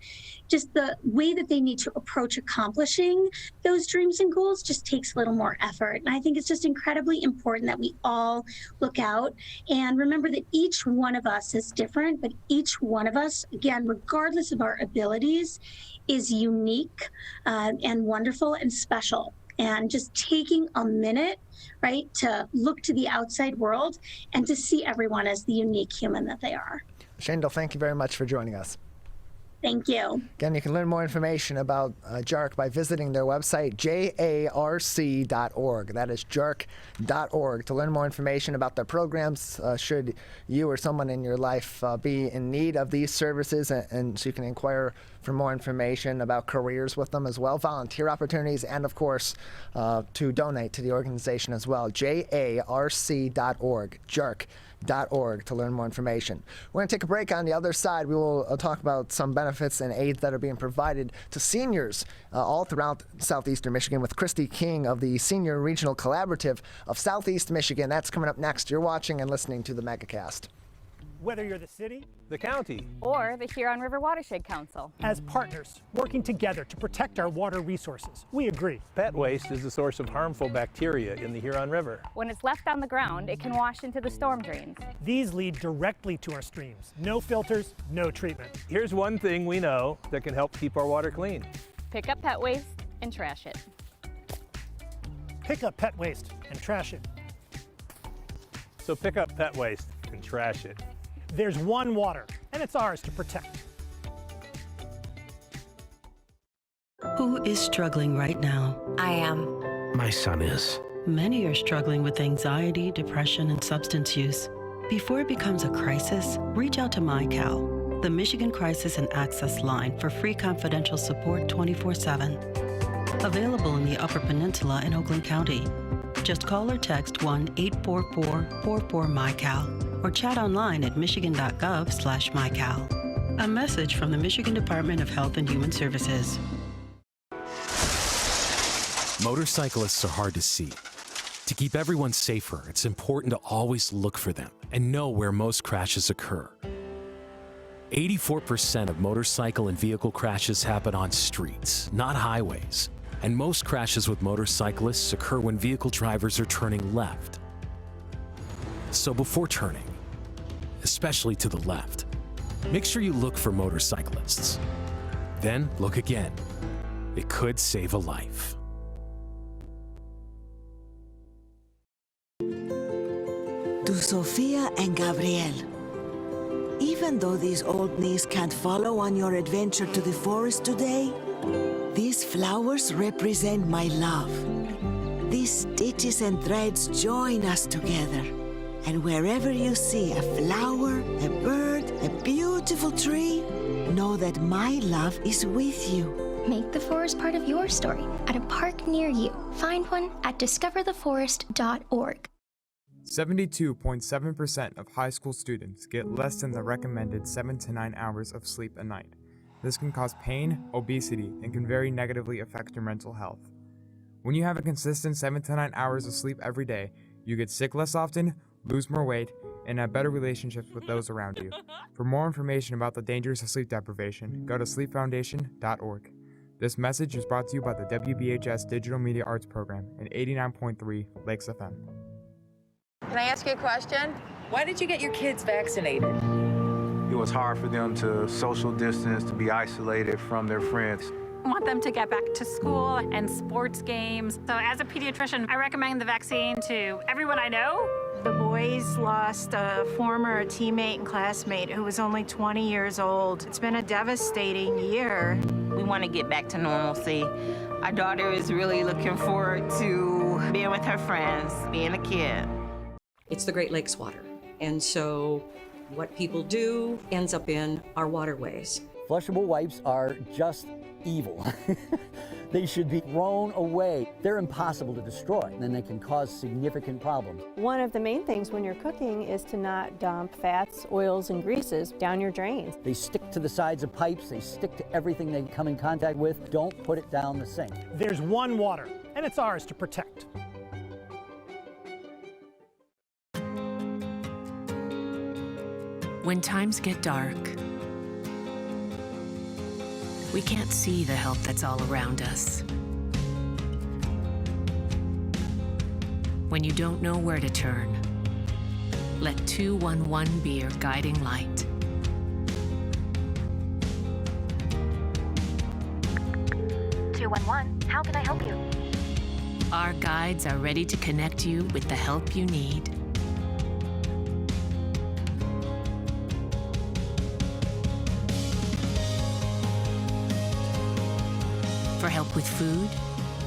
Just the way that they need to approach accomplishing those dreams and goals just takes a little more effort. And I think it's just incredibly important that we all look out and remember that each one of us is different, but each one of us, again, regardless of our abilities, is unique and wonderful and special. And just taking a minute, right, to look to the outside world and to see everyone as the unique human that they are. Shaindle, thank you very much for joining us. Thank you. Again, you can learn more information about JARC by visiting their website, jarc.org. That is jarc.org. To learn more information about their programs, should you or someone in your life be in need of these services, and so you can inquire for more information about careers with them as well, volunteer opportunities, and of course, to donate to the organization as well, jarc.org, JARC.org, to learn more information. We're going to take a break. On the other side, we will talk about some benefits and aids that are being provided to seniors all throughout southeastern Michigan with Christy King of the Senior Regional Collaborative of Southeast Michigan. That's coming up next. You're watching and listening to the Megacast. Whether you're the city, the county, or the Huron River Watershed Council, as partners working together to protect our water resources, we agree. Pet waste is the source of harmful bacteria in the Huron River. When it's left on the ground, it can wash into the storm drains. These lead directly to our streams. No filters, no treatment. Here's one thing we know that can help keep our water clean. Pick up pet waste and trash it. Pick up pet waste and trash it. So pick up pet waste and trash it. There's one water, and it's ours to protect. Who is struggling right now? I am. My son is. Many are struggling with anxiety, depression, and substance use. Before it becomes a crisis, reach out to MyCal, the Michigan Crisis and Access Line, for free confidential support 24/7. Available in the Upper Peninsula and Oakland County. Just call or text 1-844-44-MyCal or chat online at michigan.gov/MyCal. A message from the Michigan Department of Health and Human Services. Motorcyclists are hard to see. To keep everyone safer, it's important to always look for them and know where most crashes occur. 84% of motorcycle and vehicle crashes happen on streets, not highways. And most crashes with motorcyclists occur when vehicle drivers are turning left. So before turning, especially to the left, make sure you look for motorcyclists. Then look again. It could save a life. To Sophia and Gabriel. Even though these old knees can't follow on your adventure to the forest today, these flowers represent my love. These stitches and threads join us together. And wherever you see a flower, a bird, a beautiful tree, know that my love is with you. Make the forest part of your story at a park near you. Find one at discovertheforest.org. 72.7% of high school students get less than the recommended 7 to 9 hours of sleep a night. This can cause pain, obesity, and can very negatively affect your mental health. When you have a consistent 7 to 9 hours of sleep every day, you get sick less often, lose more weight, and have better relationships with those around you. For more information about the dangers of sleep deprivation, go to sleepfoundation.org. This message is brought to you by the WBHS Digital Media Arts Program and 89.3 Lakes FM. Can I ask you a question? Why did you get your kids vaccinated? It was hard for them to social distance, to be isolated from their friends. I want them to get back to school and sports games. So as a pediatrician, I recommend the vaccine to everyone I know. The boys lost a former teammate and classmate who was only 20 years old. It's been a devastating year. We want to get back to normalcy. Our daughter is really looking forward to being with her friends, being a kid. It's the Great Lakes water. And so what people do ends up in our waterways. Flushable wipes are just evil. They should be thrown away. They're impossible to destroy, and they can cause significant problems. One of the main things when you're cooking is to not dump fats, oils, and greases down your drains. They stick to the sides of pipes, they stick to everything they come in contact with. Don't put it down the sink. There's one water, and it's ours to protect. When times get dark, we can't see the help that's all around us. When you don't know where to turn, let 211 be your guiding light. How can I help you? Our guides are ready to connect you with the help you need. For help with food,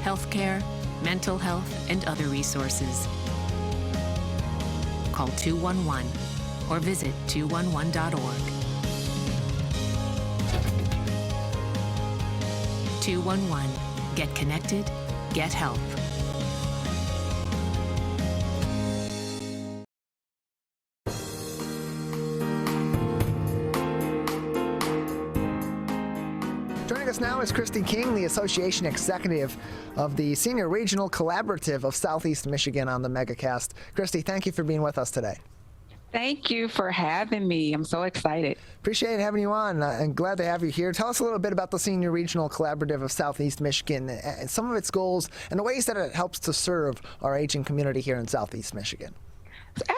healthcare, mental health, and other resources. Call 211 or visit 211.org. 211. Get connected, get help. Joining us now is Christy King, the Association Executive of the Senior Regional Collaborative of Southeast Michigan on the Megacast. Christy, thank you for being with us today. Thank you for having me. I'm so excited. Appreciate having you on and glad to have you here. Tell us a little bit about the Senior Regional Collaborative of Southeast Michigan and some of its goals and the ways that it helps to serve our aging community here in Southeast Michigan.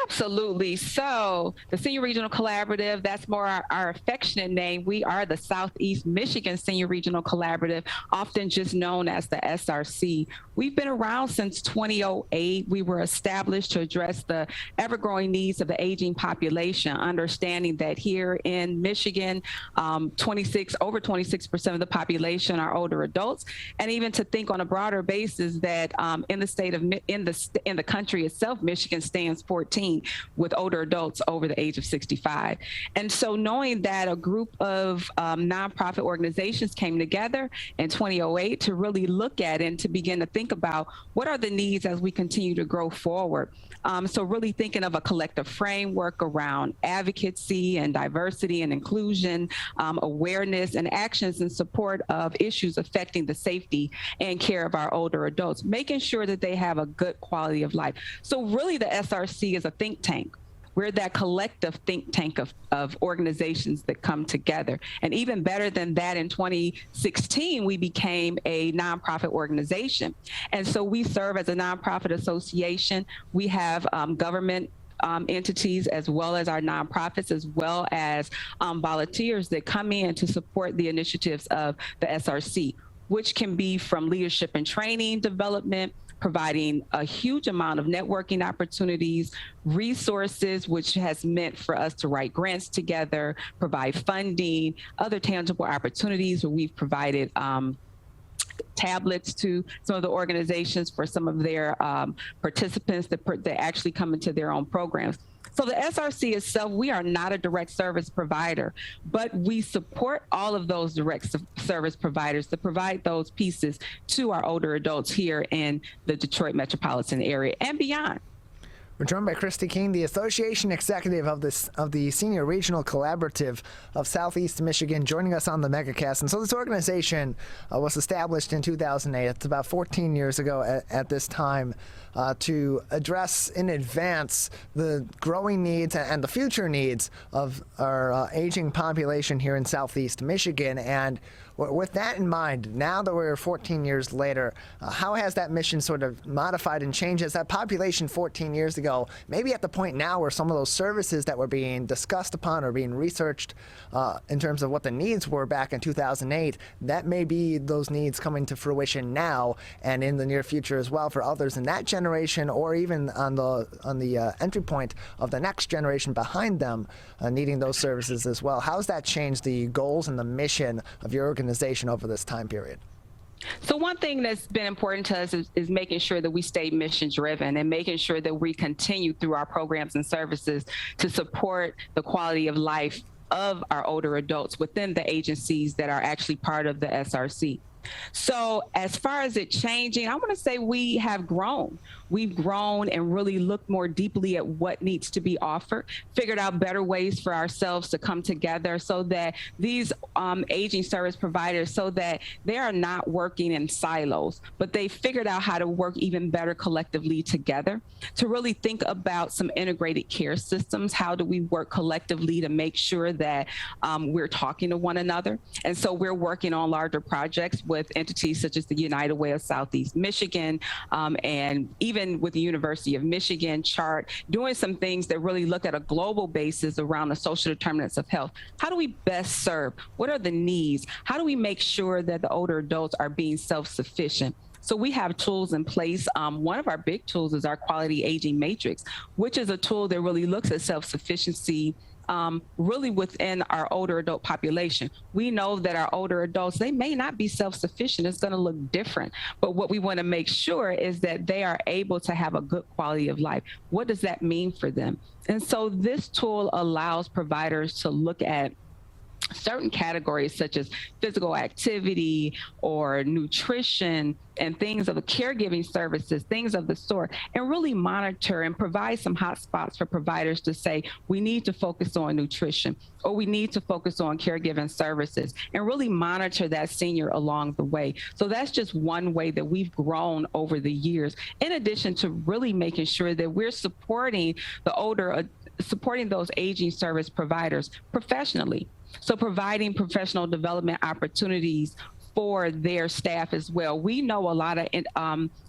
Absolutely. So the Senior Regional Collaborative, that's more our affectionate name. We are the Southeast Michigan Senior Regional Collaborative, often just known as the SRC. We've been around since 2008. We were established to address the ever-growing needs of the aging population, understanding that here in Michigan, over 26% of the population are older adults, and even to think on a broader basis that in the country itself, Michigan stands 14 with older adults over the age of 65. And so knowing that a group of nonprofit organizations came together in 2008 to really look at and to begin to think think about what are the needs as we continue to grow forward. So really thinking of a collective framework around advocacy and diversity and inclusion, awareness and actions in support of issues affecting the safety and care of our older adults, making sure that they have a good quality of life. So really the SRC is a think tank. We're that collective think tank of organizations that come together. And even better than that, in 2016, we became a nonprofit organization. And so we serve as a nonprofit association. We have government entities, as well as our nonprofits, as well as volunteers that come in to support the initiatives of the SRC, which can be from leadership and training development, providing a huge amount of networking opportunities, resources, which has meant for us to write grants together, provide funding, other tangible opportunities where we've provided tablets to some of the organizations for some of their participants that actually come into their own programs. So the SRC itself, we are not a direct service provider, but we support all of those direct service providers to provide those pieces to our older adults here in the Detroit metropolitan area and beyond. We're joined by Christy King, the Association Executive of the Senior Regional Collaborative of Southeast Michigan, joining us on the Megacast. And so this organization was established in 2008. It's about 14 years ago at this time, to address in advance the growing needs and the future needs of our aging population here in Southeast Michigan. And with that in mind, now that we're 14 years later, how has that mission sort of modified and changed? As that population 14 years ago, maybe at the point now where some of those services that were being discussed upon or being researched in terms of what the needs were back in 2008, that may be those needs coming to fruition now and in the near future as well for others in that generation, or even on the entry point of the next generation behind them needing those services as well. How's that changed the goals and the mission of your organization over this time period? So one thing that's been important to us is making sure that we stay mission driven and making sure that we continue through our programs and services to support the quality of life of our older adults within the agencies that are actually part of the SRC. So as far as it changing, I want to say we have grown. We've grown and really looked more deeply at what needs to be offered, figured out better ways for ourselves to come together so that these aging service providers, so that they are not working in silos, but they figured out how to work even better collectively together to really think about some integrated care systems. How do we work collectively to make sure that we're talking to one another? And so we're working on larger projects with entities such as the United Way of Southeast Michigan, and even with the University of Michigan, JARC, doing some things that really look at a global basis around the social determinants of health. How do we best serve? What are the needs? How do we make sure that the older adults are being self-sufficient? So we have tools in place. One of our big tools is our Quality Aging Matrix, which is a tool that really looks at self-sufficiency really within our older adult population. We know that our older adults, they may not be self-sufficient. It's going to look different. But what we want to make sure is that they are able to have a good quality of life. What does that mean for them? And so this tool allows providers to look at certain categories such as physical activity or nutrition and things of the caregiving services, things of the sort, and really monitor and provide some hot spots for providers to say, we need to focus on nutrition or we need to focus on caregiving services, and really monitor that senior along the way. So that's just one way that we've grown over the years, in addition to really making sure that we're supporting supporting those aging service providers professionally. So providing professional development opportunities for their staff as well. We know a lot of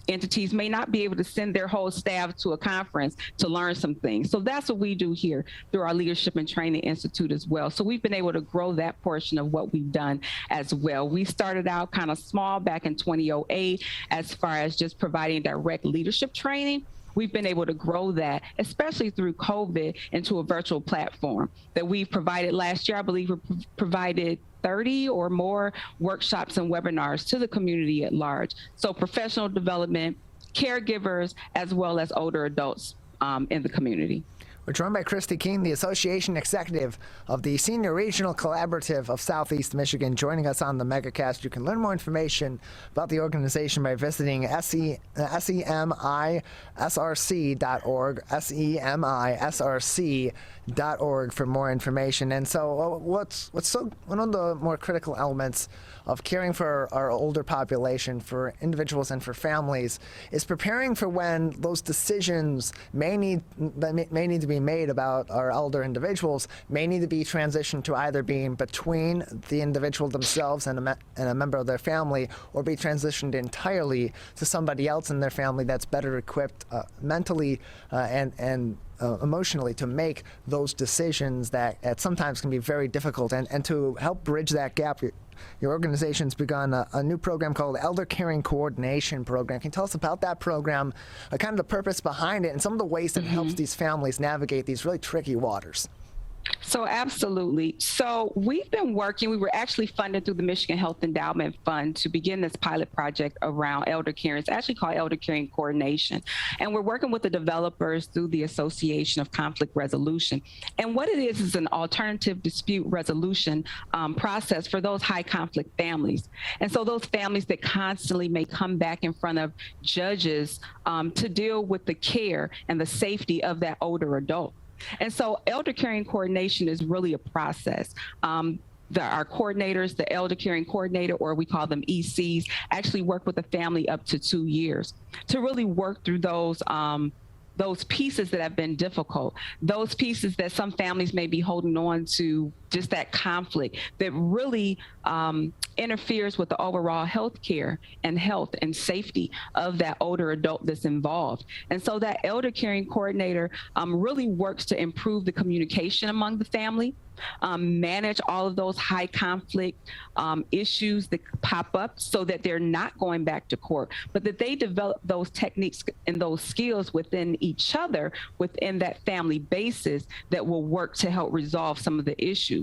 entities may not be able to send their whole staff to a conference to learn some things. So that's what we do here through our Leadership and Training Institute as well. So we've been able to grow that portion of what we've done as well. We started out kind of small back in 2008 as far as just providing direct leadership training. We've been able to grow that, especially through COVID, into a virtual platform that we've provided last year. I believe we provided 30 or more workshops and webinars to the community at large. So professional development, caregivers, as well as older adults in the community. We're joined by Christy King, the Association Executive of the Senior Regional Collaborative of Southeast Michigan, joining us on the Megacast. You can learn more information about the organization by visiting semisrc.org, semisrc.org for more information. And so what's one of the more critical elements of caring for our older population, for individuals and for families, is preparing for when those decisions may need to be made about our elder individuals, may need to be transitioned to either being between the individual themselves and a member of their family, or be transitioned entirely to somebody else in their family that's better equipped mentally and emotionally to make those decisions that sometimes can be very difficult. And to help bridge that gap, your organization's begun a new program called Elder Caring Coordination Program. Can you tell us about that program, kind of the purpose behind it, and some of the ways that it helps these families navigate these really tricky waters? So absolutely. So we've been working, we were actually funded through the Michigan Health Endowment Fund to begin this pilot project around elder care. It's actually called Elder Caring Coordination. And we're working with the developers through the Association of Conflict Resolution. And what it is an alternative dispute resolution process for those high conflict families. And so those families that constantly may come back in front of judges to deal with the care and the safety of that older adult. And so elder caring coordination is really a process. Our coordinators, the elder caring coordinator, or we call them ECs, actually work with a family up to 2 years to really work through those pieces that have been difficult, those pieces that some families may be holding on to, just that conflict that really interferes with the overall health care and health and safety of that older adult that's involved. And so that elder caring coordinator really works to improve the communication among the family, manage all of those high conflict issues that pop up so that they're not going back to court, but that they develop those techniques and those skills within each other, within that family basis, that will work to help resolve some of the issues.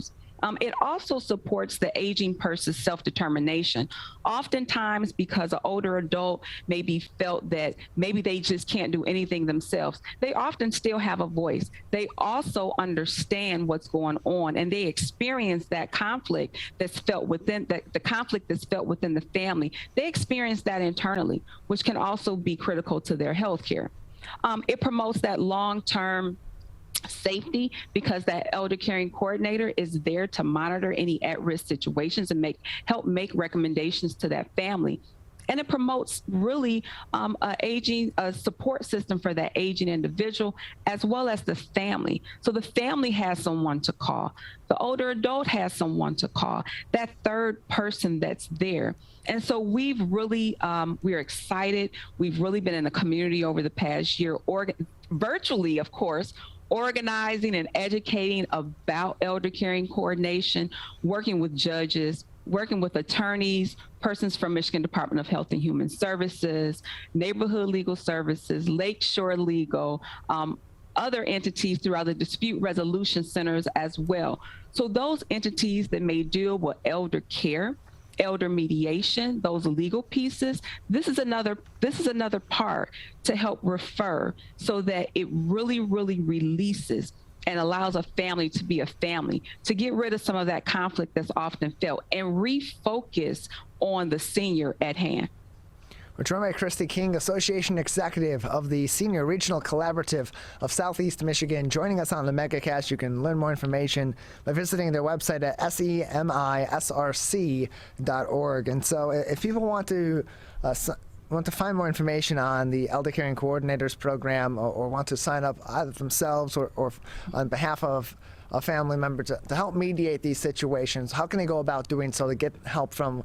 It also supports the aging person's self-determination. Oftentimes, because an older adult maybe felt that maybe they just can't do anything themselves, they often still have a voice. They also understand what's going on, and they experience that conflict that's felt within the conflict that's felt within the family. They experience that internally, which can also be critical to their health care. It promotes that long-term safety, because that elder caring coordinator is there to monitor any at-risk situations and help make recommendations to that family. And it promotes really a support system for that aging individual, as well as the family. So the family has someone to call. The older adult has someone to call, that third person that's there. And so we've really, we're excited. We've really been in the community over the past year, virtually, of course, organizing and educating about elder caring coordination, working with judges, working with attorneys, persons from Michigan Department of Health and Human Services, Neighborhood Legal Services, Lakeshore Legal, other entities throughout the dispute resolution centers as well. So those entities that may deal with elder care, elder mediation, those legal pieces, this is another part to help refer, so that it really releases and allows a family to be a family, to get rid of some of that conflict that's often felt and refocus on the senior at hand. We're joined by Christy King, Association Executive of the Senior Regional Collaborative of Southeast Michigan, joining us on the Megacast. You can learn more information by visiting their website at semisrc.org. And so if people want to find more information on the Elder Caring Coordinators Program, or want to sign up either themselves or on behalf of a family member to help mediate these situations, how can they go about doing so to get help from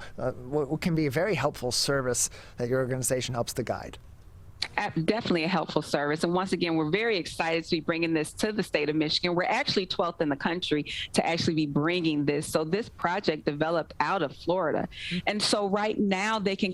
what can be a very helpful service that your organization helps to guide? Definitely a helpful service. And once again, we're very excited to be bringing this to the state of Michigan. We're actually 12th in the country to actually be bringing this. So this project developed out of Florida. And so right now they can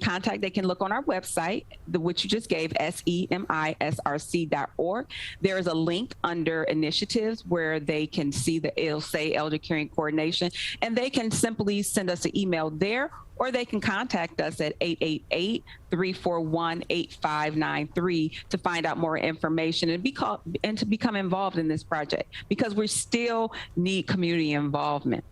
look on our website, which you just gave, semisrc.org. There is a link under initiatives where they can see it'll say Elder Caring Coordination, and they can simply send us an email there, or they can contact us at 888-341-8593 to find out more information and to become involved in this project, because we still need community involvement.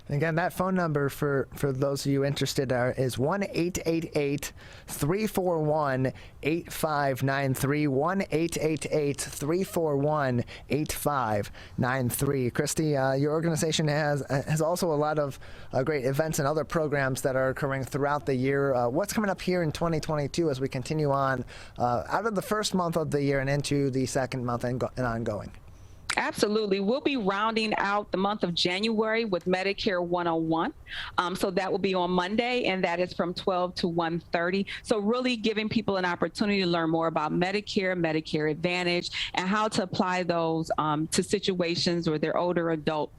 And again, that phone number for those of you interested is 1-888-341-8593, 1-888-341-8593. Christy, your organization has also a lot of great events and other programs that are occurring throughout the year. What's coming up here in 2022 as we continue on out of the first month of the year and into the second month and ongoing? Absolutely. We'll be rounding out the month of January with Medicare 101. So that will be on Monday, and that is from 12 to 1:30. So really giving people an opportunity to learn more about Medicare, Medicare Advantage, and how to apply those to situations where they're older adult.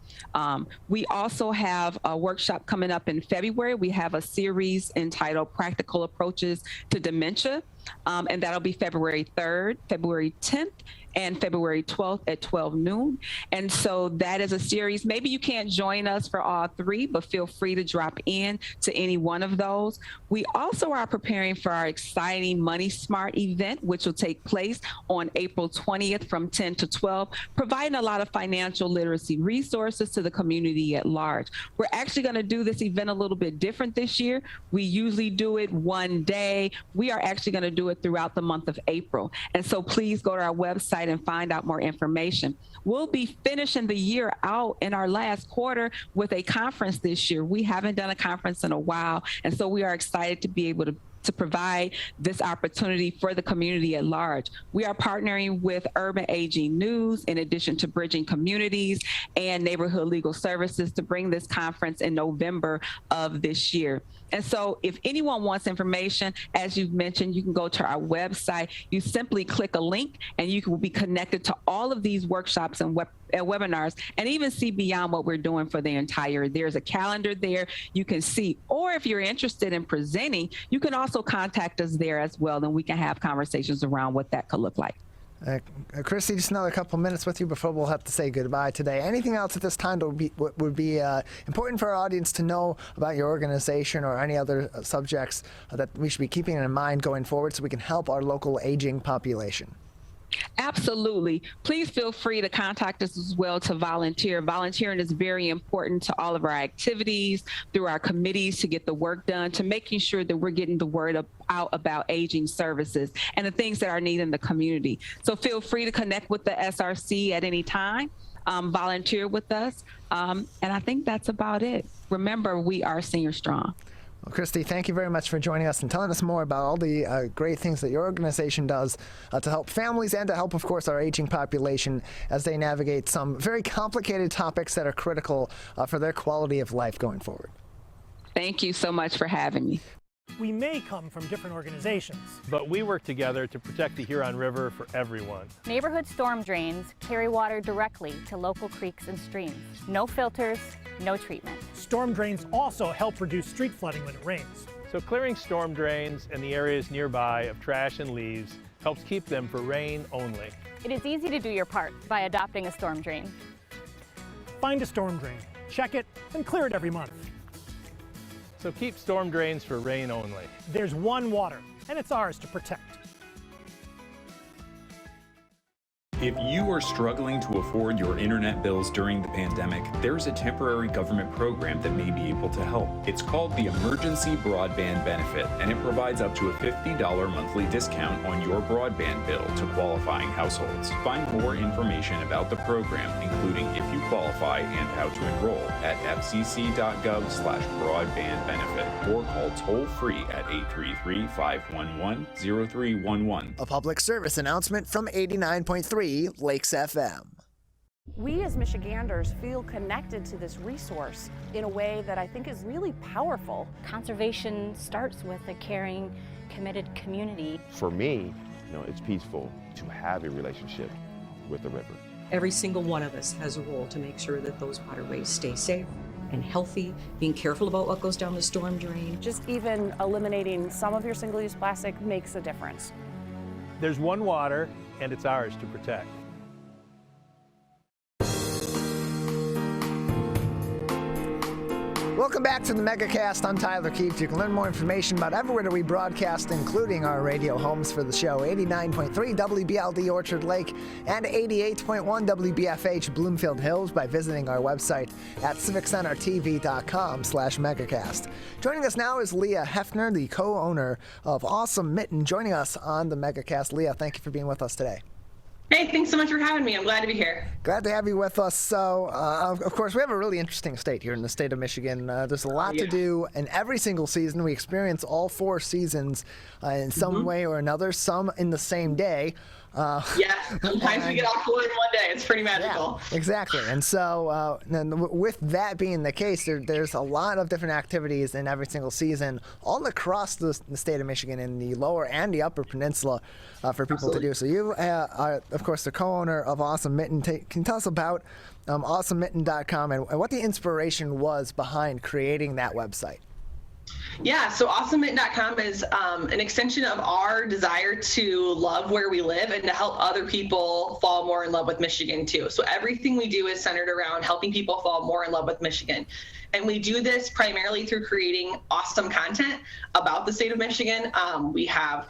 We also have a workshop coming up in February. We have a series entitled Practical Approaches to Dementia, and that'll be February 3rd, February 10th, and February 12th at 12 noon. And so that is a series. Maybe you can't join us for all three, but feel free to drop in to any one of those. We also are preparing for our exciting Money Smart event, which will take place on April 20th from 10 to 12, providing a lot of financial literacy resources to the community at large. We're actually going to do this event a little bit different this year. We usually do it one day. We are actually going to do it throughout the month of April. And so please go to our website and find out more information. We'll be finishing the year out in our last quarter with a conference this year. We haven't done a conference in a while, and so we are excited to be able to provide this opportunity for the community at large. We are partnering with Urban Aging News, in addition to Bridging Communities and Neighborhood Legal Services, to bring this conference in November of this year. And so if anyone wants information, as you've mentioned, you can go to our website. You simply click a link and you will be connected to all of these workshops and webinars, and even see beyond what we're doing for the entire. There's a calendar there you can see. Or if you're interested in presenting, you can also contact us there as well, and we can have conversations around what that could look like. Christy, just another couple minutes with you before we'll have to say goodbye today. Anything else at this time that would be important for our audience to know about your organization, or any other subjects that we should be keeping in mind going forward so we can help our local aging population? Absolutely. Please feel free to contact us as well to volunteer. Volunteering is very important to all of our activities, through our committees, to get the work done, to making sure that we're getting the word out about aging services and the things that are needed in the community. So feel free to connect with the SRC at any time, volunteer with us, and I think that's about it. Remember, we are Senior Strong. Well, Christy, thank you very much for joining us and telling us more about all the great things that your organization does to help families and to help, of course, our aging population as they navigate some very complicated topics that are critical for their quality of life going forward. Thank you so much for having me. We may come from different organizations, but we work together to protect the Huron River for everyone. Neighborhood storm drains carry water directly to local creeks and streams. No filters, no treatment. Storm drains also help reduce street flooding when it rains. So clearing storm drains and the areas nearby of trash and leaves helps keep them for rain only. It is easy to do your part by adopting a storm drain. Find a storm drain, check it, and clear it every month. So keep storm drains for rain only. There's one water, and it's ours to protect. If you are struggling to afford your internet bills during the pandemic, there's a temporary government program that may be able to help. It's called the Emergency Broadband Benefit, and it provides up to a $50 monthly discount on your broadband bill to qualifying households. Find more information about the program, including if you qualify and how to enroll, at fcc.gov/broadbandbenefit, or call toll-free at 833-511-0311. A public service announcement from 89.3 Lakes FM. We as Michiganders feel connected to this resource in a way that I think is really powerful. Conservation starts with a caring, committed community. For me, it's peaceful to have a relationship with the river. Every single one of us has a role to make sure that those waterways stay safe and healthy, being careful about what goes down the storm drain. Just even eliminating some of your single-use plastic makes a difference. There's one water, and it's ours to protect. Welcome back to the Megacast. I'm Tyler Keefe. You can learn more information about everywhere that we broadcast, including our radio homes for the show, 89.3 WBLD Orchard Lake and 88.1 WBFH Bloomfield Hills, by visiting our website at civiccentertv.com/Megacast. Joining us now is Leah Heffner, the co-owner of Awesome Mitten, joining us on the Megacast. Leah, thank you for being with us today. Hey, thanks so much for having me. I'm glad to be here. Glad to have you with us. So, of course, we have a really interesting state here in the state of Michigan. There's a lot to do in every single season. We experience all 4 seasons in some way or another, some in the same day. Sometimes we get all 4 in one day. It's pretty magical. Yeah, exactly. And so with that being the case, there's a lot of different activities in every single season all across the state of Michigan, in the lower and the upper peninsula, for people to do. So you are, of course, the co-owner of Awesome Mitten. Can you tell us about awesomemitten.com and what the inspiration was behind creating that website? Yeah, so awesomemitten.com is an extension of our desire to love where we live and to help other people fall more in love with Michigan too. So everything we do is centered around helping people fall more in love with Michigan. And we do this primarily through creating awesome content about the state of Michigan. We have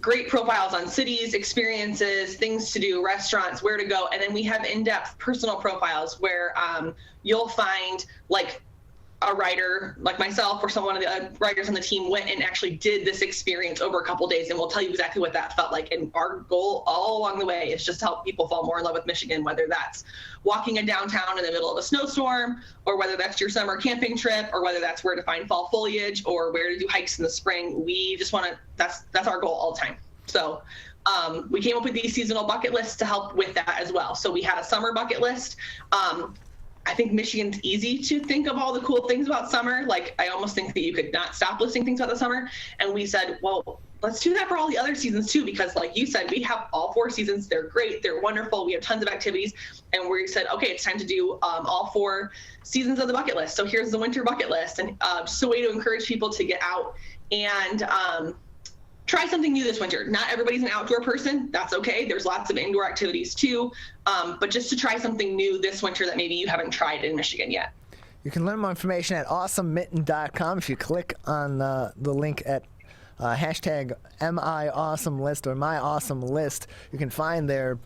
great profiles on cities, experiences, things to do, restaurants, where to go. And then we have in-depth personal profiles where you'll find, like, a writer like myself or someone of the writers on the team went and actually did this experience over a couple days, and we'll tell you exactly what that felt like. And our goal all along the way is just to help people fall more in love with Michigan, whether that's walking in downtown in the middle of a snowstorm, or whether that's your summer camping trip, or whether that's where to find fall foliage, or where to do hikes in the spring. We just want to, that's our goal all the time. So we came up with these seasonal bucket lists to help with that as well. So we had a summer bucket list. I think Michigan's easy to think of all the cool things about summer. Like, I almost think that you could not stop listing things about the summer. And we said, well, let's do that for all the other seasons too, because like you said, we have all 4 seasons. They're great. They're wonderful. We have tons of activities. And we said, okay, it's time to do all 4 seasons of the bucket list. So here's the winter bucket list. And just a way to encourage people to get out and try something new this winter. Not everybody's an outdoor person. That's okay. There's lots of indoor activities too. But just to try something new this winter that maybe you haven't tried in Michigan yet. You can learn more information at awesomemitten.com. If you click on the link at hashtag MIAwesomeList or MyAwesomeList, you can find their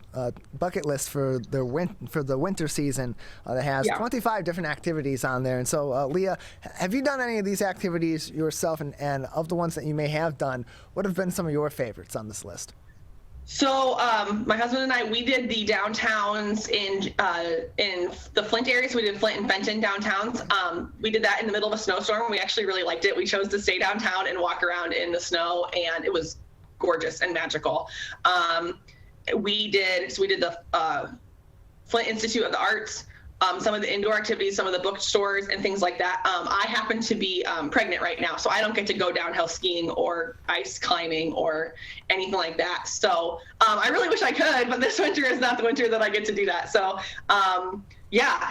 bucket list for the winter season that has 25 different activities on there. And so, Leah, have you done any of these activities yourself? And of the ones that you may have done, what have been some of your favorites on this list? So my husband and I, we did the downtowns in the Flint area. So we did Flint and Fenton downtowns. We did that in the middle of a snowstorm. We actually really liked it. We chose to stay downtown and walk around in the snow, and it was gorgeous and magical. We did the Flint Institute of the Arts, some of the indoor activities, some of the bookstores and things like that. I happen to be pregnant right now, so I don't get to go downhill skiing or ice climbing or anything like that. So I really wish I could, but this winter is not the winter that I get to do that. So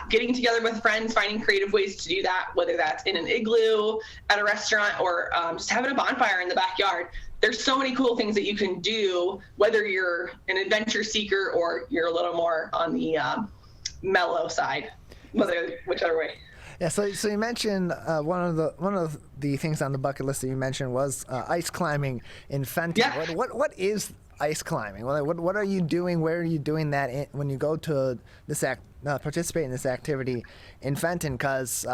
getting together with friends, finding creative ways to do that, whether that's in an igloo, at a restaurant, or just having a bonfire in the backyard. There's so many cool things that you can do, whether you're an adventure seeker or you're a little more on the mellow side, whichever way. Yeah, so you mentioned one of the things on the bucket list that you mentioned was ice climbing in Fenton. Yeah. What is ice climbing? What are you doing? Where are you doing that when you go to this participate in this activity in Fenton? Because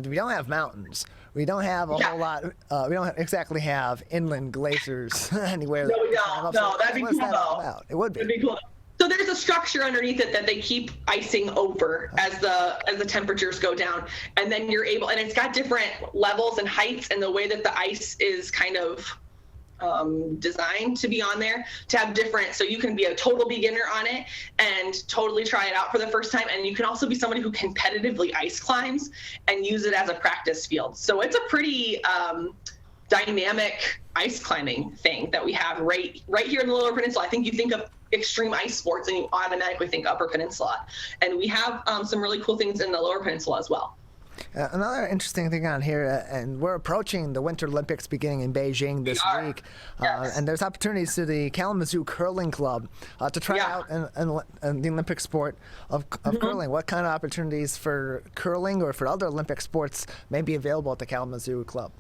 we don't have mountains. We don't have a whole lot. We don't exactly have inland glaciers anywhere. No, we don't. No, that'd be cool though. It would be. It'd be cool. So there's a structure underneath it that they keep icing over as the temperatures go down, and then you're able, and it's got different levels and heights, and the way that the ice is kind of designed to be on there to have different, so you can be a total beginner on it and totally try it out for the first time, and you can also be somebody who competitively ice climbs and use it as a practice field. So it's a pretty dynamic ice climbing thing that we have right here in the Lower Peninsula. I think you think of extreme ice sports and you automatically think Upper Peninsula, and we have some really cool things in the Lower Peninsula as well. Another interesting thing on here, and we're approaching the Winter Olympics beginning in Beijing this week, and there's opportunities to the Kalamazoo Curling Club to try out in the Olympic sport of curling. What kind of opportunities for curling or for other Olympic sports may be available at the Kalamazoo Club?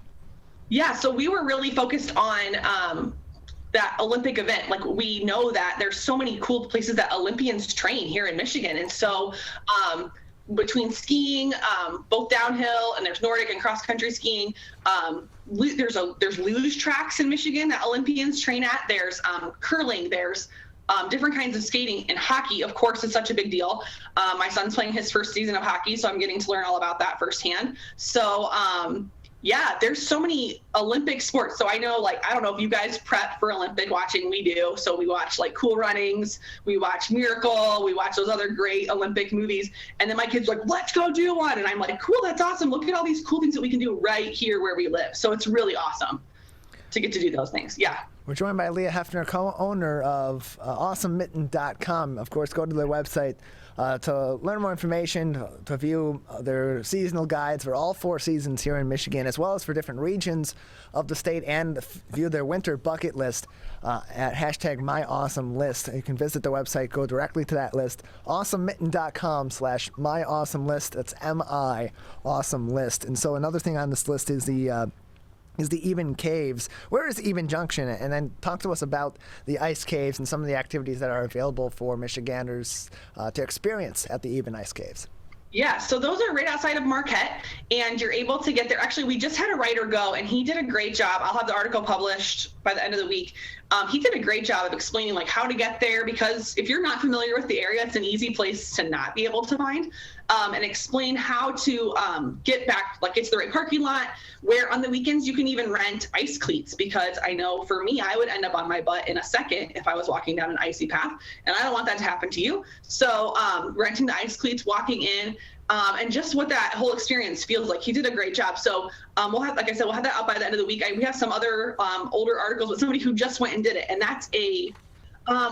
Yeah, so we were really focused on that Olympic event. Like, we know that there's so many cool places that Olympians train here in Michigan, and so between skiing, both downhill, and there's Nordic and cross country skiing. There's luge tracks in Michigan that Olympians train at. There's curling. There's different kinds of skating, and hockey, of course, is such a big deal. My son's playing his first season of hockey, so I'm getting to learn all about that firsthand. So yeah, there's so many Olympic sports. So I know, like, I don't know if you guys prep for Olympic watching. We do. So we watch like Cool Runnings, we watch Miracle, we watch those other great Olympic movies. And then my kids are like, let's go do one. And I'm like, cool, that's awesome. Look at all these cool things that we can do right here where we live. So it's really awesome to get to do those things. Yeah. We're joined by Leah Heffner, co-owner of AwesomeMitten.com. Of course, go to their website to learn more information, to view their seasonal guides for all 4 seasons here in Michigan, as well as for different regions of the state, and view their winter bucket list at hashtag MyAwesomeList. You can visit the website, go directly to that list, AwesomeMitten.com/MyAwesomeList. That's M-I Awesome List. And so another thing on this list is the Even Caves. Where is Even Junction? And then talk to us about the ice caves and some of the activities that are available for Michiganders to experience at the Even Ice Caves. Yeah, so those are right outside of Marquette, and you're able to get there. Actually, we just had a writer go, and he did a great job. I'll have the article published by the end of the week. He did a great job of explaining like how to get there, because if you're not familiar with the area, it's an easy place to not be able to find, and explain how to get back, like get to the right parking lot, where on the weekends you can even rent ice cleats, because I know for me, I would end up on my butt in a second if I was walking down an icy path, and I don't want that to happen to you. So renting the ice cleats, walking in, and just what that whole experience feels like. He did a great job. So we'll have, like I said, we'll have that up by the end of the week. We have some other older articles with somebody who just went and did it. And that's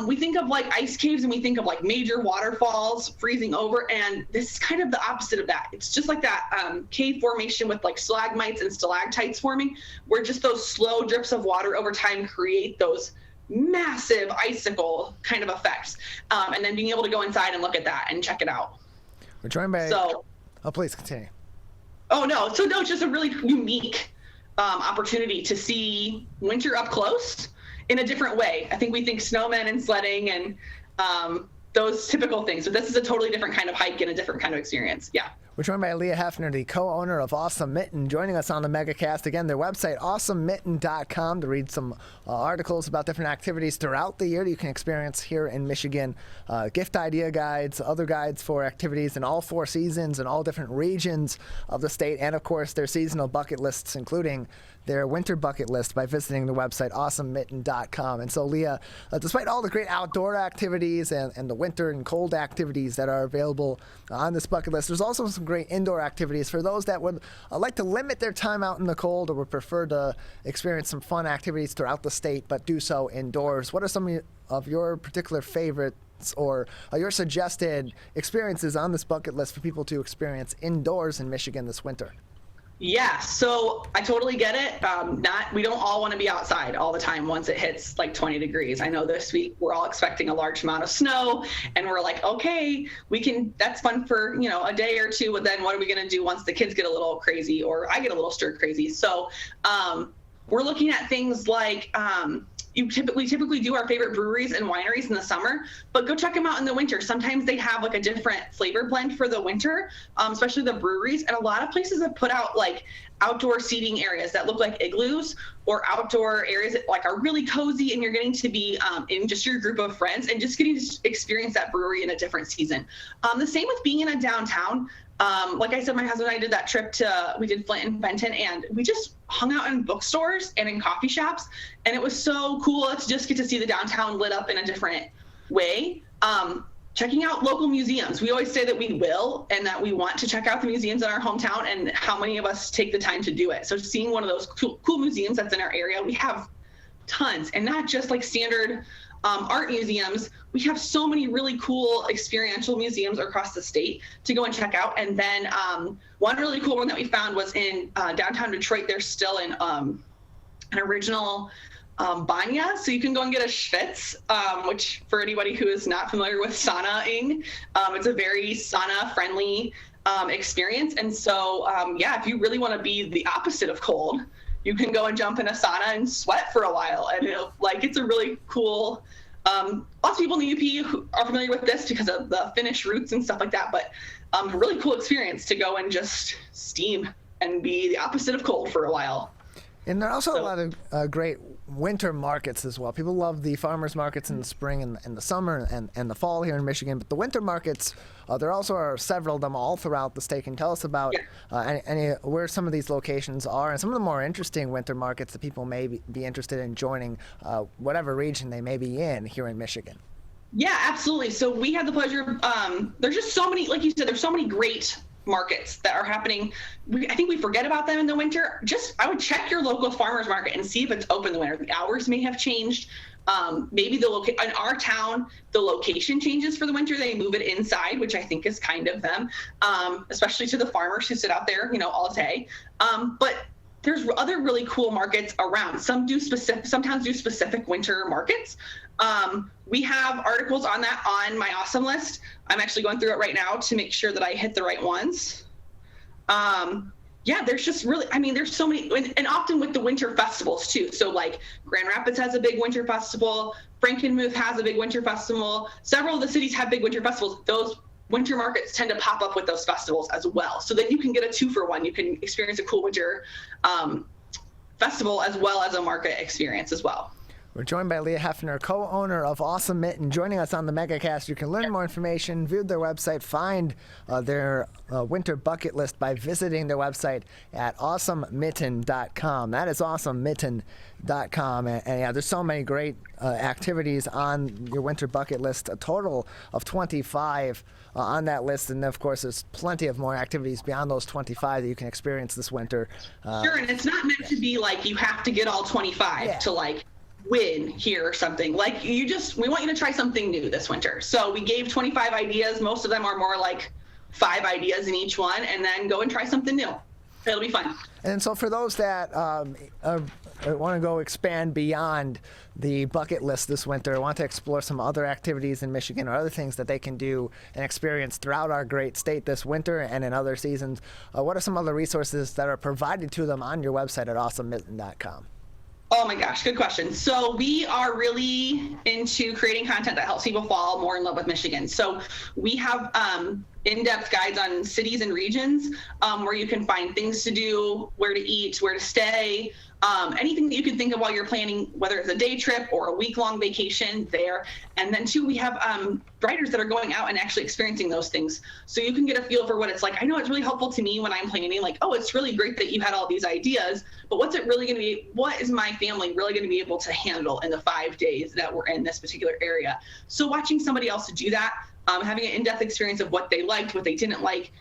we think of like ice caves, and we think of like major waterfalls freezing over. And this is kind of the opposite of that. It's just like that cave formation with like stalagmites and stalactites forming, where just those slow drips of water over time create those massive icicle kind of effects. And then being able to go inside and look at that and check it out. We're joined by. So, please continue. Oh no! So no, it's just a really unique opportunity to see winter up close in a different way. I think we think snowmen and sledding and those typical things, but this is a totally different kind of hike and a different kind of experience. Yeah. We're joined by Leah Heffner, the co-owner of Awesome Mitten, joining us on the Megacast. Again, their website, AwesomeMitten.com, to read some articles about different activities throughout the year that you can experience here in Michigan. Gift idea guides, other guides for activities in all 4 seasons and all different regions of the state, and of course their seasonal bucket lists, including their winter bucket list, by visiting the website AwesomeMitten.com. And so, Leah, despite all the great outdoor activities and the winter and cold activities that are available on this bucket list, there's also some great indoor activities for those that would like to limit their time out in the cold, or would prefer to experience some fun activities throughout the state but do so indoors. What are some of your particular favorites or your suggested experiences on this bucket list for people to experience indoors in Michigan this winter? Yeah, so I totally get it. We don't all want to be outside all the time once it hits like 20 degrees. I know this week we're all expecting a large amount of snow, and we're like, okay, that's fun for, a day or two, but then what are we going to do once the kids get a little crazy, or I get a little stir crazy? So we're looking at things like we typically do our favorite breweries and wineries in the summer, but go check them out in the winter. Sometimes they have like a different flavor blend for the winter, especially the breweries. And a lot of places have put out like outdoor seating areas that look like igloos, or outdoor areas that like are really cozy, and you're getting to be in just your group of friends and just getting to experience that brewery in a different season. The same with being in a downtown. Like I said, my husband and I did that trip we did Flint and Benton, and we just hung out in bookstores and in coffee shops. And it was so cool to just get to see the downtown lit up in a different way. Checking out local museums. We always say that we will, and that we want to check out the museums in our hometown, and how many of us take the time to do it. So seeing one of those cool museums that's in our area, we have tons, and not just like standard art museums. We have so many really cool experiential museums across the state to go and check out. And then one really cool one that we found was in downtown Detroit. There's still an original banya, so you can go and get a schwitz, which for anybody who is not familiar with saunaing, it's a very sauna friendly experience. And so yeah, if you really want to be the opposite of cold, you can go and jump in a sauna and sweat for a while, and it's a really cool, lots of people in the UP who are familiar with this because of the Finnish roots and stuff like that, but a really cool experience to go and just steam and be the opposite of cold for a while. And there are also a lot of great winter markets as well. People love the farmers markets in the spring and the summer and the fall here in Michigan. But the winter markets, there also are several of them all throughout the state. Can you tell us about where some of these locations are and some of the more interesting winter markets that people may be interested in joining, whatever region they may be in here in Michigan? Yeah, absolutely. So we had the pleasure. There's just so many, like you said, there's so many great markets that are happening. I think we forget about them in the winter. I would check your local farmers market and see if it's open in the winter. The hours may have changed. Maybe in our town, the location changes for the winter. They move it inside, which I think is kind of them, especially to the farmers who sit out there, all day. But there's other really cool markets around. Sometimes do specific winter markets. We have articles on that on my awesome list. I'm actually going through it right now to make sure that I hit the right ones. Yeah, there's just really, there's so many, and often with the winter festivals too. So like Grand Rapids has a big winter festival, Frankenmuth has a big winter festival. Several of the cities have big winter festivals. Those winter markets tend to pop up with those festivals as well. So then you can get a 2-for-1. You can experience a cool winter festival as well as a market experience as well. We're joined by Leah Heffner, co-owner of Awesome Mitten, joining us on the Megacast. You can learn more information, view their website, find their winter bucket list by visiting their website at awesomemitten.com. That is awesomemitten.com. And yeah, there's so many great activities on your winter bucket list, a total of 25 on that list. And of course, there's plenty of more activities beyond those 25 that you can experience this winter. Sure, and it's not meant to be like you have to get all 25 to like win here or something. Like we want you to try something new this winter. So we gave 25 ideas. Most of them are more like 5 ideas in each one, and then go and try something new. It'll be fun. And so for those that want to go expand beyond the bucket list this winter, want to explore some other activities in Michigan or other things that they can do and experience throughout our great state this winter and in other seasons, what are some other resources that are provided to them on your website at awesomemitten.com? Oh my gosh, good question. So we are really into creating content that helps people fall more in love with Michigan. So we have in-depth guides on cities and regions where you can find things to do, where to eat, where to stay, anything that you can think of while you're planning, whether it's a day trip or a week-long vacation there. And then too, we have writers that are going out and actually experiencing those things. So you can get a feel for what it's like. I know it's really helpful to me when I'm planning, like, oh, it's really great that you had all these ideas, but what's it really going to be? What is my family really going to be able to handle in the 5 days that we're in this particular area? So watching somebody else do that, having an in-depth experience of what they liked, what they didn't like,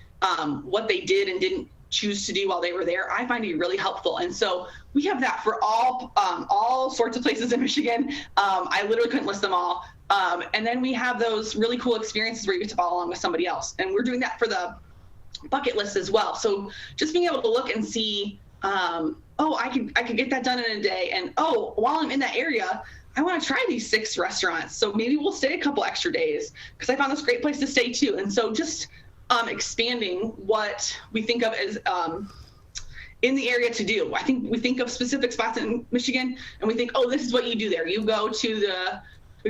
what they did and didn't choose to do while they were there, I find it really helpful. And so we have that for all sorts of places in Michigan. I literally couldn't list them all. And then we have those really cool experiences where you get to follow along with somebody else. And we're doing that for the bucket list as well. So just being able to look and see, oh, I could get that done in a day. And oh, while I'm in that area, I want to try these 6 restaurants. So maybe we'll stay a couple extra days because I found this great place to stay too. And so just expanding what we think of as in the area to do. I think we think of specific spots in Michigan and we think, oh, this is what you do there. We go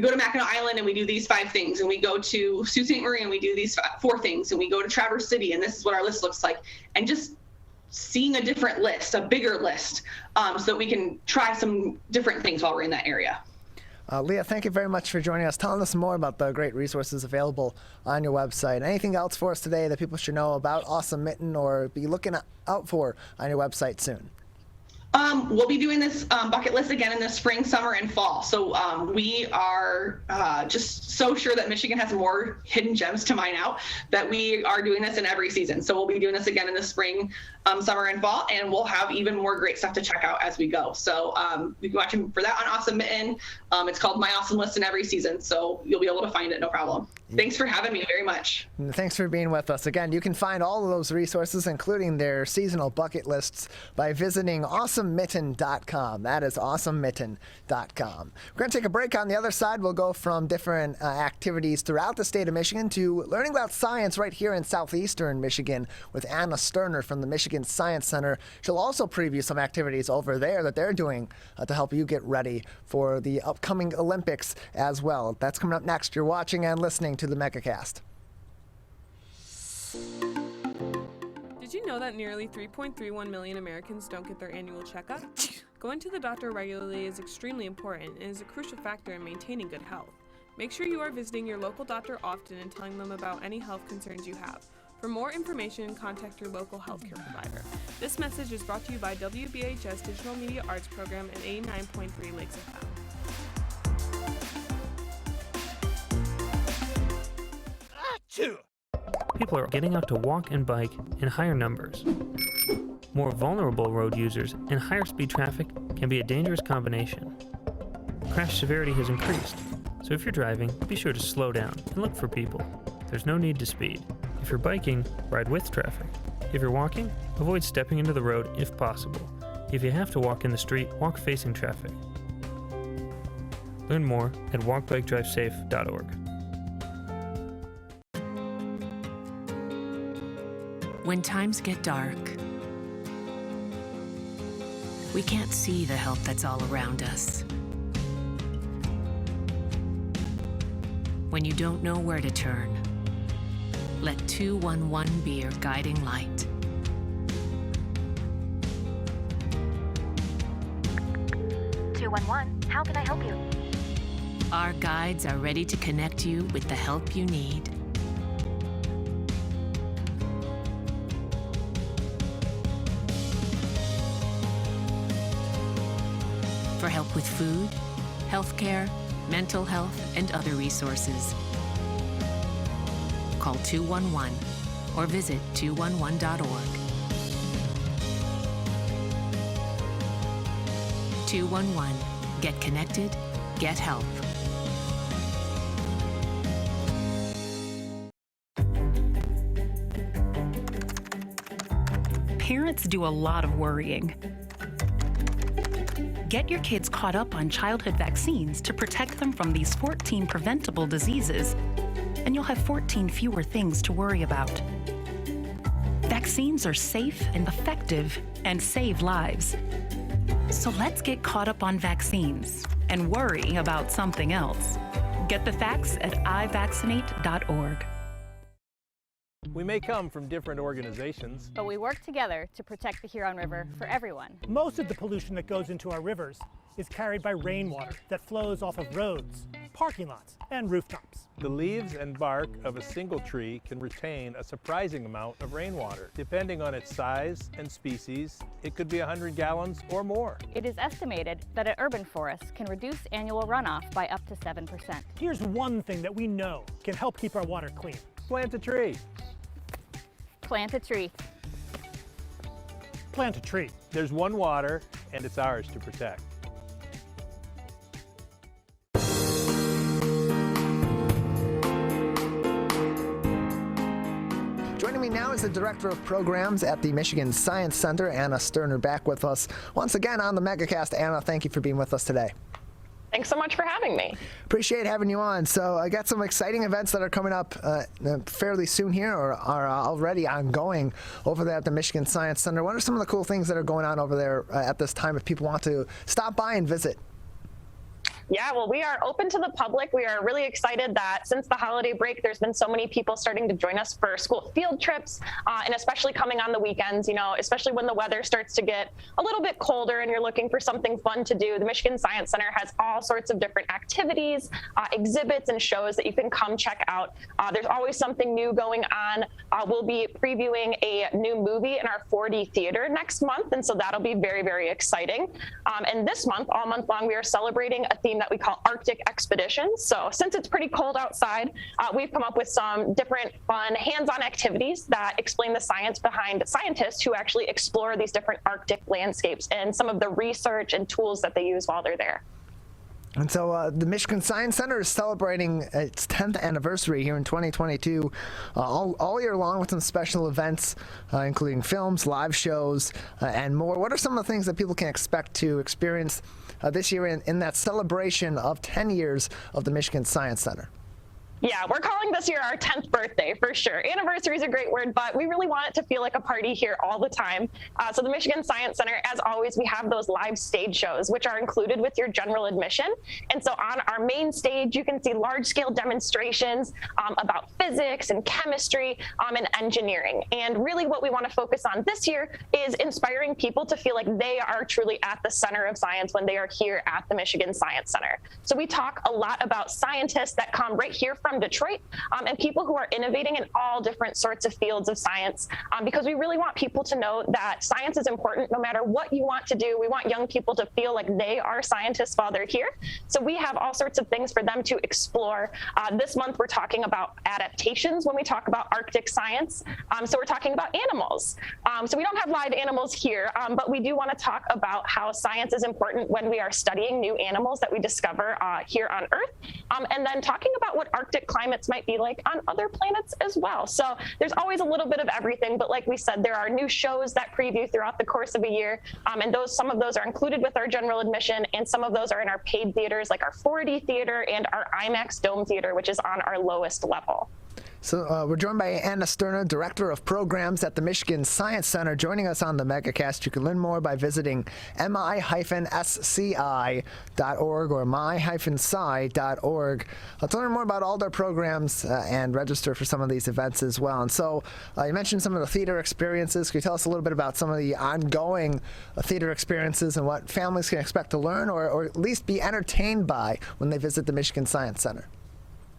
to Mackinac Island and we do these 5 things, and we go to Sault Ste. Marie and we do these 4 things, and we go to Traverse City and this is what our list looks like. And just seeing a different list, a bigger list, so that we can try some different things while we're in that area. Leah, thank you very much for joining us, telling us more about the great resources available on your website. Anything else for us today that people should know about Awesome Mitten or be looking out for on your website soon? We'll be doing this bucket list again in the spring, summer, and fall. So we are just so sure that Michigan has more hidden gems to mine out that we are doing this in every season. So we'll be doing this again in the spring, summer, and fall, and we'll have even more great stuff to check out as we go. So you can watch for that on Awesome Mitten. It's called My Awesome List in every season, so you'll be able to find it, no problem. Thanks for having me very much. Thanks for being with us. Again, you can find all of those resources, including their seasonal bucket lists, by visiting awesomemitten.com. That is awesomemitten.com. We're going to take a break. On the other side, we'll go from different activities throughout the state of Michigan to learning about science right here in southeastern Michigan with Anna Sterner from the Michigan Science Center. She'll also preview some activities over there that they're doing to help you get ready for the upcoming Olympics as well. That's coming up next. You're watching and listening to the Megacast. Did you know that nearly 3.31 million Americans don't get their annual checkup? Going to the doctor regularly is extremely important and is a crucial factor in maintaining good health. Make sure you are visiting your local doctor often and telling them about any health concerns you have. For more information, contact your local healthcare provider. This message is brought to you by WBHS Digital Media Arts Program and 89.3 Lakes FM. People are getting out to walk and bike in higher numbers. More vulnerable road users and higher speed traffic can be a dangerous combination. Crash severity has increased, so if you're driving, be sure to slow down and look for people. There's no need to speed. If you're biking, ride with traffic. If you're walking, avoid stepping into the road if possible. If you have to walk in the street, walk facing traffic. Learn more at walkbikedrivesafe.org. When times get dark, we can't see the help that's all around us. When you don't know where to turn, let 211 be your guiding light. How can I help you? Our guides are ready to connect you with the help you need. For help with food, healthcare, mental health, and other resources, call 211 or visit 211.org. 211. Get connected, get help. Parents do a lot of worrying. Get your kids caught up on childhood vaccines to protect them from these 14 preventable diseases, and you'll have 14 fewer things to worry about. Vaccines are safe and effective and save lives. So let's get caught up on vaccines and worry about something else. Get the facts at ivaccinate.org. We may come from different organizations, but we work together to protect the Huron River for everyone. Most of the pollution that goes into our rivers is carried by rainwater that flows off of roads, parking lots, and rooftops. The leaves and bark of a single tree can retain a surprising amount of rainwater. Depending on its size and species, it could be 100 gallons or more. It is estimated that an urban forest can reduce annual runoff by up to 7%. Here's one thing that we know can help keep our water clean. Plant a tree. Plant a tree. Plant a tree. There's one water, and it's ours to protect. Joining me now is the Director of Programs at the Michigan Science Center, Anna Sterner, back with us once again on the Megacast. Anna, thank you for being with us today. Thanks so much for having me. Appreciate having you on. So I got some exciting events that are coming up fairly soon here, or are already ongoing over there at the Michigan Science Center. What are some of the cool things that are going on over there at this time if people want to stop by and visit? Yeah, well, we are open to the public. We are really excited that since the holiday break, there's been so many people starting to join us for school field trips, and especially coming on the weekends, you know, especially when the weather starts to get a little bit colder and you're looking for something fun to do. The Michigan Science Center has all sorts of different activities, exhibits, and shows that you can come check out. There's always something new going on. We'll be previewing a new movie in our 4D theater next month, and so that'll be very, very exciting. And this month, all month long, we are celebrating a theme that we call Arctic Expeditions. So since it's pretty cold outside, we've come up with some different fun hands-on activities that explain the science behind scientists who actually explore these different Arctic landscapes and some of the research and tools that they use while they're there. And so the Michigan Science Center is celebrating its 10th anniversary here in 2022 all year long with some special events, including films, live shows, and more. What are some of the things that people can expect to experience this year in that celebration of 10 years of the Michigan Science Center? Yeah, we're calling this year our 10th birthday for sure. Anniversary is a great word, but we really want it to feel like a party here all the time. So the Michigan Science Center, as always, we have those live stage shows, which are included with your general admission. And so on our main stage, you can see large-scale demonstrations about physics and chemistry and engineering. And really what we want to focus on this year is inspiring people to feel like they are truly at the center of science when they are here at the Michigan Science Center. So we talk a lot about scientists that come right here from Detroit and people who are innovating in all different sorts of fields of science, because we really want people to know that science is important no matter what you want to do. We want young people to feel like they are scientists while they're here. So we have all sorts of things for them to explore. This month we're talking about adaptations when we talk about Arctic science. So we're talking about animals. So we don't have live animals here, but we do want to talk about how science is important when we are studying new animals that we discover here on Earth, and then talking about what Arctic climates might be like on other planets as well. So there's always a little bit of everything, but like we said, there are new shows that preview throughout the course of a year, and some of those are included with our general admission, and some of those are in our paid theaters like our 4D theater and our IMAX Dome theater, which is on our lowest level. So we're joined by Anna Sterner, Director of Programs at the Michigan Science Center, joining us on the Megacast. You can learn more by visiting mi-sci.org or my-sci.org to learn more about all their programs and register for some of these events as well. And so you mentioned some of the theater experiences. Can you tell us a little bit about some of the ongoing theater experiences and what families can expect to learn or at least be entertained by when they visit the Michigan Science Center?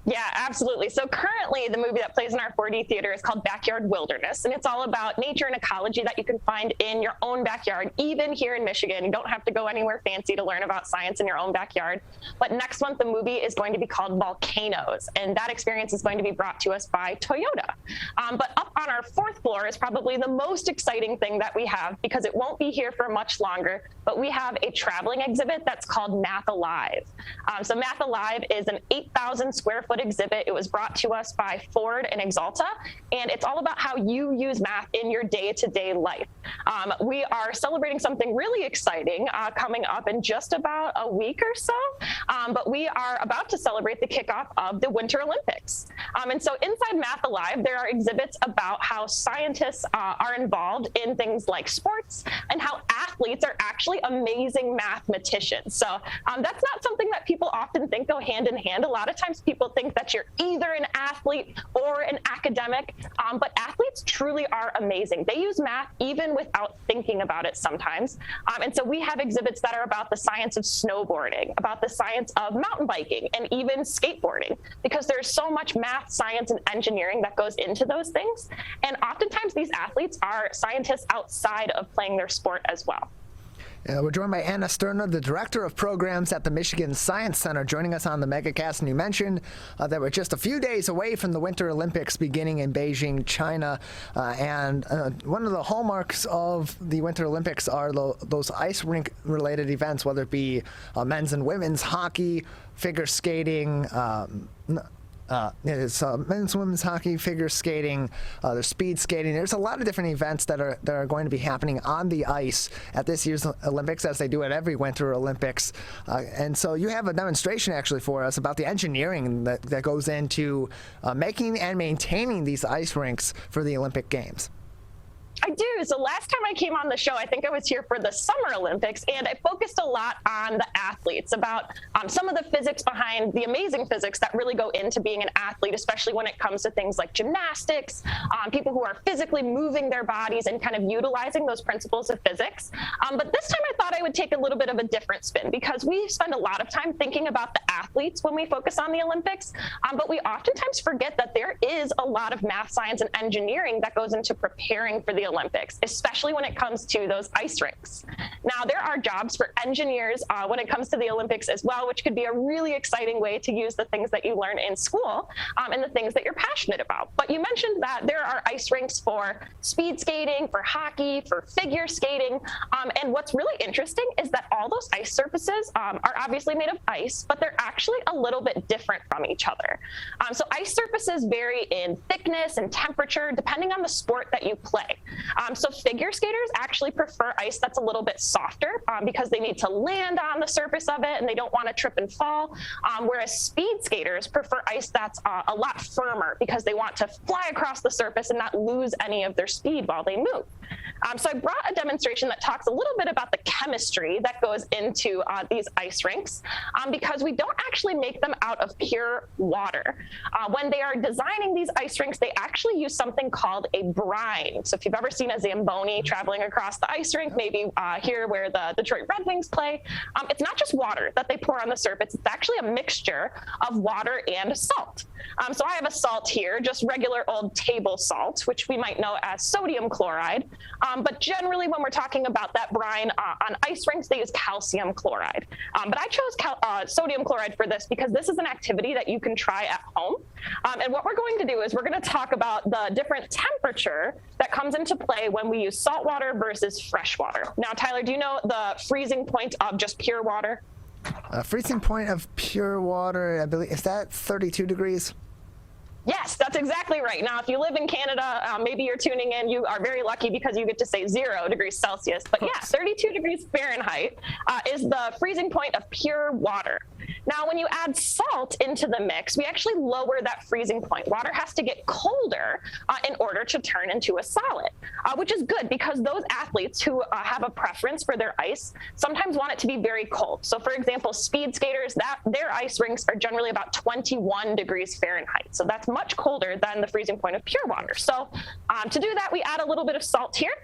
Yeah, absolutely. So currently the movie that plays in our 4D theater is called Backyard Wilderness, and it's all about nature and ecology that you can find in your own backyard, even here in Michigan. You don't have to go anywhere fancy to learn about science in your own backyard. But next month the movie is going to be called Volcanoes, and that experience is going to be brought to us by Toyota. But up on our 4th floor is probably the most exciting thing that we have, because it won't be here for much longer, but we have a traveling exhibit that's called Math Alive. So Math Alive is an 8,000 square foot exhibit. It was brought to us by Ford and Exalta, and it's all about how you use math in your day-to-day life. We are celebrating something really exciting coming up in just about a week or so, but we are about to celebrate the kickoff of the Winter Olympics. And so inside Math Alive, there are exhibits about how scientists are involved in things like sports and how athletes are actually amazing mathematicians. So that's not something that people often think go hand in hand. A lot of times people think that you're either an athlete or an academic, but athletes truly are amazing. They use math even without thinking about it sometimes. And so we have exhibits that are about the science of snowboarding, about the science of mountain biking, and even skateboarding, because there's so much math, science, and engineering that goes into those things. And oftentimes these athletes are scientists outside of playing their sport as well. We're joined by Anna Sterner, the Director of Programs at the Michigan Science Center, joining us on the Megacast. And you mentioned that we're just a few days away from the Winter Olympics beginning in Beijing, China. And one of the hallmarks of the Winter Olympics are those ice rink-related events, whether it be men's and women's hockey, figure skating, it's men's, women's hockey, figure skating, there's speed skating. There's a lot of different events that are going to be happening on the ice at this year's Olympics, as they do at every Winter Olympics. And so you have a demonstration actually for us about the engineering that goes into making and maintaining these ice rinks for the Olympic Games. I do. So last time I came on the show, I think I was here for the Summer Olympics, and I focused a lot on the athletes, about some of the physics behind the amazing physics that really go into being an athlete, especially when it comes to things like gymnastics, people who are physically moving their bodies and kind of utilizing those principles of physics. But this time I thought I would take a little bit of a different spin, because we spend a lot of time thinking about the athletes when we focus on the Olympics, but we oftentimes forget that there is a lot of math, science, and engineering that goes into preparing for the Olympics, especially when it comes to those ice rinks. Now, there are jobs for engineers when it comes to the Olympics as well, which could be a really exciting way to use the things that you learn in school and the things that you're passionate about. But you mentioned that there are ice rinks for speed skating, for hockey, for figure skating. And what's really interesting is that all those ice surfaces are obviously made of ice, but they're actually a little bit different from each other. So ice surfaces vary in thickness and temperature depending on the sport that you play. So figure skaters actually prefer ice that's a little bit softer because they need to land on the surface of it and they don't want to trip and fall. Whereas speed skaters prefer ice that's a lot firmer because they want to fly across the surface and not lose any of their speed while they move. So I brought a demonstration that talks a little bit about the chemistry that goes into these ice rinks because we don't actually make them out of pure water. When they are designing these ice rinks, they actually use something called a brine. So if you've ever seen a Zamboni traveling across the ice rink, maybe here where the Detroit Red Wings play, it's not just water that they pour on the surface. It's actually a mixture of water and salt. So I have a salt here, just regular old table salt, which we might know as sodium chloride. But generally, when we're talking about that brine on ice rinks, they use calcium chloride. But I chose sodium chloride for this because this is an activity that you can try at home. And what we're going to do is we're going to talk about the different temperature that comes into play when we use salt water versus fresh water. Now, Tyler, do you know the freezing point of just pure water? Freezing point of pure water, I believe, is that 32 degrees? Yes, that's exactly right. Now, if you live in Canada, maybe you're tuning in, you are very lucky because you get to say 0 degrees Celsius. But yeah, 32 degrees Fahrenheit is the freezing point of pure water. Now, when you add salt into the mix, we actually lower that freezing point. Water has to get colder in order to turn into a solid, which is good because those athletes who have a preference for their ice sometimes want it to be very cold. So, for example, speed skaters, their ice rinks are generally about 21 degrees Fahrenheit. So that's much colder than the freezing point of pure water. So to do that, we add a little bit of salt here.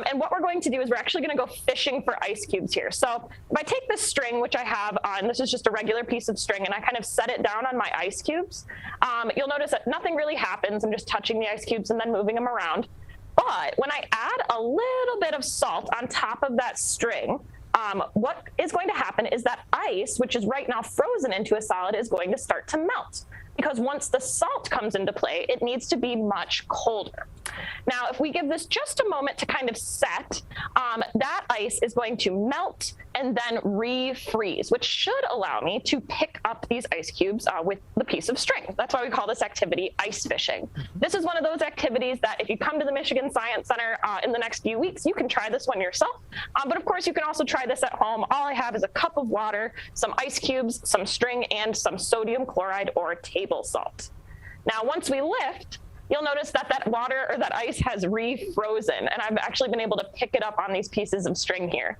And what we're going to do is we're actually going to go fishing for ice cubes here. So if I take this string, which I have, and this is just a regular piece of string, and I kind of set it down on my ice cubes, you'll notice that nothing really happens. I'm just touching the ice cubes and then moving them around. But when I add a little bit of salt on top of that string, what is going to happen is that ice, which is right now frozen into a solid, is going to start to melt. Because once the salt comes into play, it needs to be much colder. Now, if we give this just a moment to kind of set, that ice is going to melt and then refreeze, which should allow me to pick up these ice cubes with the piece of string. That's why we call this activity ice fishing. This is one of those activities that if you come to the Michigan Science Center in the next few weeks, you can try this one yourself. But of course, you can also try this at home. All I have is a cup of water, some ice cubes, some string, and some sodium chloride or table salt. Now, once we lift, you'll notice that that water or that ice has refrozen, and I've actually been able to pick it up on these pieces of string here.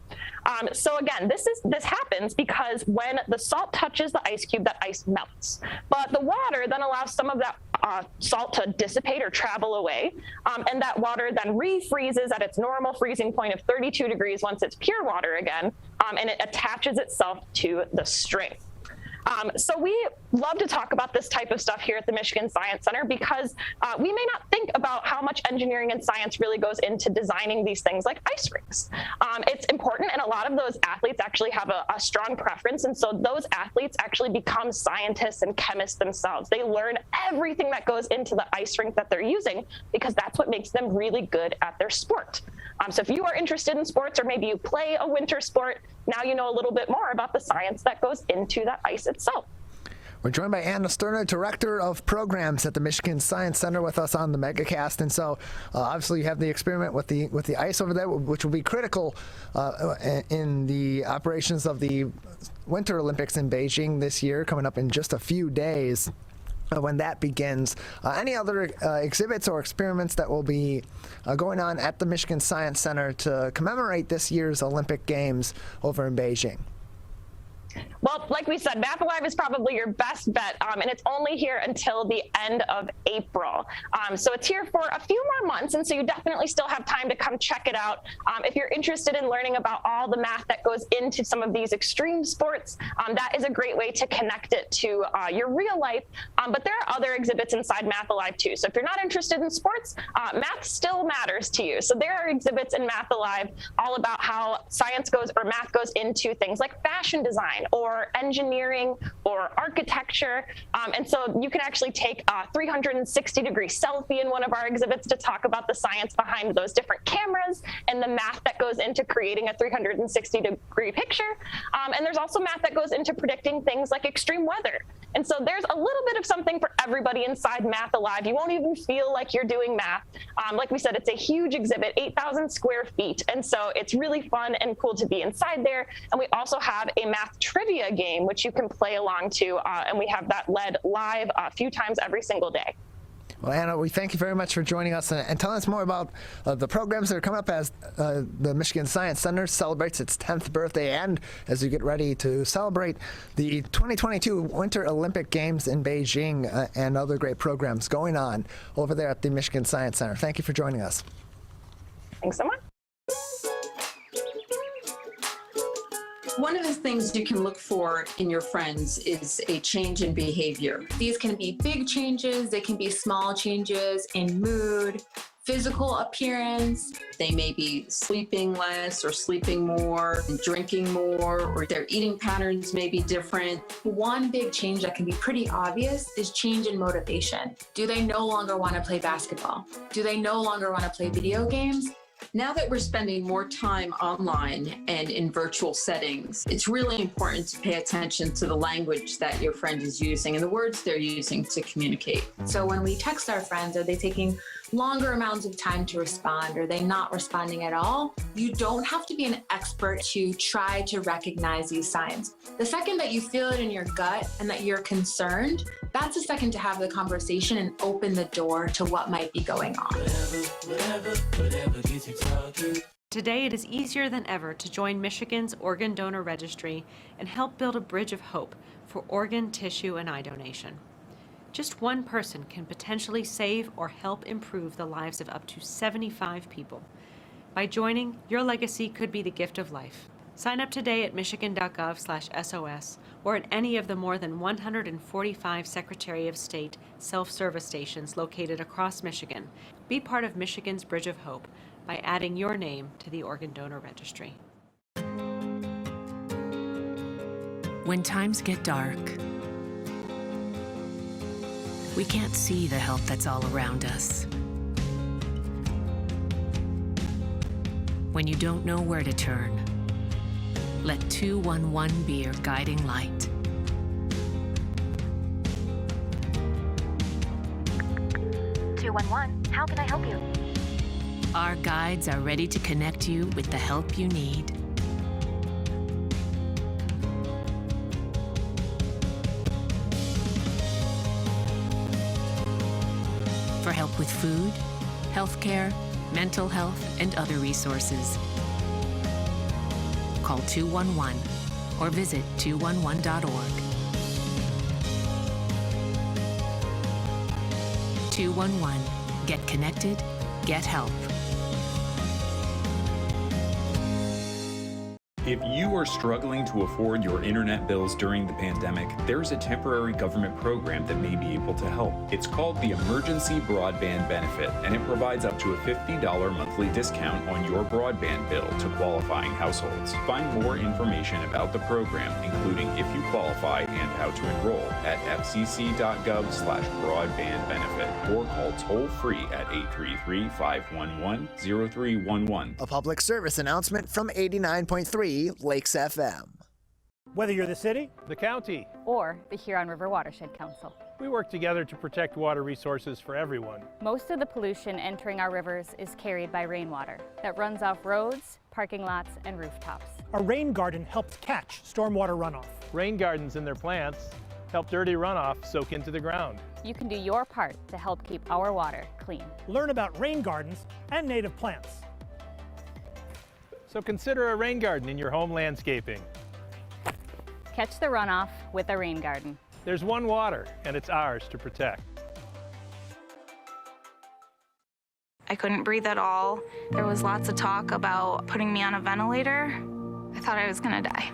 So again, this happens because when the salt touches the ice cube, that ice melts. But the water then allows some of that salt to dissipate or travel away, and that water then refreezes at its normal freezing point of 32 degrees once it's pure water again, and it attaches itself to the string. So we love to talk about this type of stuff here at the Michigan Science Center because we may not think about how much engineering and science really goes into designing these things like ice rinks. It's important, and a lot of those athletes actually have a strong preference, and so those athletes actually become scientists and chemists themselves. They learn everything that goes into the ice rink that they're using because that's what makes them really good at their sport. So if you are interested in sports or maybe you play a winter sport, now you know a little bit more about the science that goes into that ice itself. We're joined by Anna Sterna, Director of Programs at the Michigan Science Center, with us on the Megacast. And so obviously you have the experiment with the ice over there, which will be critical in the operations of the Winter Olympics in Beijing this year, coming up in just a few days. when that begins. Any other exhibits or experiments that will be going on at the Michigan Science Center to commemorate this year's Olympic Games over in Beijing? Well, like we said, Math Alive is probably your best bet, and it's only here until the end of April. So it's here for a few more months, and so you definitely still have time to come check it out. If you're interested in learning about all the math that goes into some of these extreme sports, that is a great way to connect it to your real life. But there are other exhibits inside Math Alive too. So if you're not interested in sports, math still matters to you. So there are exhibits in Math Alive all about how science goes or math goes into things like fashion design or engineering or architecture. And so you can actually take a 360-degree selfie in one of our exhibits to talk about the science behind those different cameras and the math that goes into creating a 360-degree picture. And there's also math that goes into predicting things like extreme weather. And so there's a little bit of something for everybody inside Math Alive. You won't even feel like you're doing math. Like we said, it's a huge exhibit, 8,000 square feet. And so it's really fun and cool to be inside there. And we also have a math trivia game, which you can play along to. And we have that led live a few times every single day. Well, Anna, we thank you very much for joining us and telling us more about the programs that are coming up as the Michigan Science Center celebrates its 10th birthday and as you get ready to celebrate the 2022 Winter Olympic Games in Beijing and other great programs going on over there at the Michigan Science Center. Thank you for joining us. Thanks so much. One of the things you can look for in your friends is a change in behavior. These can be big changes, they can be small changes in mood, physical appearance. They may be sleeping less or sleeping more, drinking more, or their eating patterns may be different. One big change that can be pretty obvious is change in motivation. Do they no longer want to play basketball? Do they no longer want to play video games? Now that we're spending more time online and in virtual settings, it's really important to pay attention to the language that your friend is using and the words they're using to communicate. So when we text our friends, are they taking longer amounts of time to respond? Are they not responding at all? You don't have to be an expert to try to recognize these signs. The second that you feel it in your gut and that you're concerned, that's the second to have the conversation and open the door to what might be going on. Whatever gets you talking. Today, it is easier than ever to join Michigan's Organ Donor Registry and help build a bridge of hope for organ, tissue, and eye donation. Just one person can potentially save or help improve the lives of up to 75 people. By joining, your legacy could be the gift of life. Sign up today at michigan.gov/SOS or at any of the more than 145 Secretary of State self-service stations located across Michigan. Be part of Michigan's Bridge of Hope by adding your name to the Organ Donor Registry. When times get dark, we can't see the help that's all around us. When you don't know where to turn, let 211 be your guiding light. How can I help you? Our guides are ready to connect you with the help you need. For help with food, healthcare, mental health, and other resources. Call 211 or visit 211.org. 211. Get connected, get help. If you are struggling to afford your internet bills during the pandemic, there's a temporary government program that may be able to help. It's called the Emergency Broadband Benefit, and it provides up to a $50 monthly discount on your broadband bill to qualifying households. Find more information about the program, including if you qualify and how to enroll, at fcc.gov/broadbandbenefit or call toll-free at 833-511-0311. A public service announcement from 89.3 Lakes FM. Whether you're the city, the county, or the Huron River Watershed Council, we work together to protect water resources for everyone. Most of the pollution entering our rivers is carried by rainwater that runs off roads, parking lots, and rooftops. A rain garden helps catch stormwater runoff. Rain gardens and their plants Help dirty runoff soak into the ground. You can do your part to help keep our water clean. Learn about rain gardens and native plants. So consider a rain garden in your home landscaping. Catch the runoff with a rain garden. There's one water, and it's ours to protect. I couldn't breathe at all. There was lots of talk about putting me on a ventilator. I thought I was gonna die.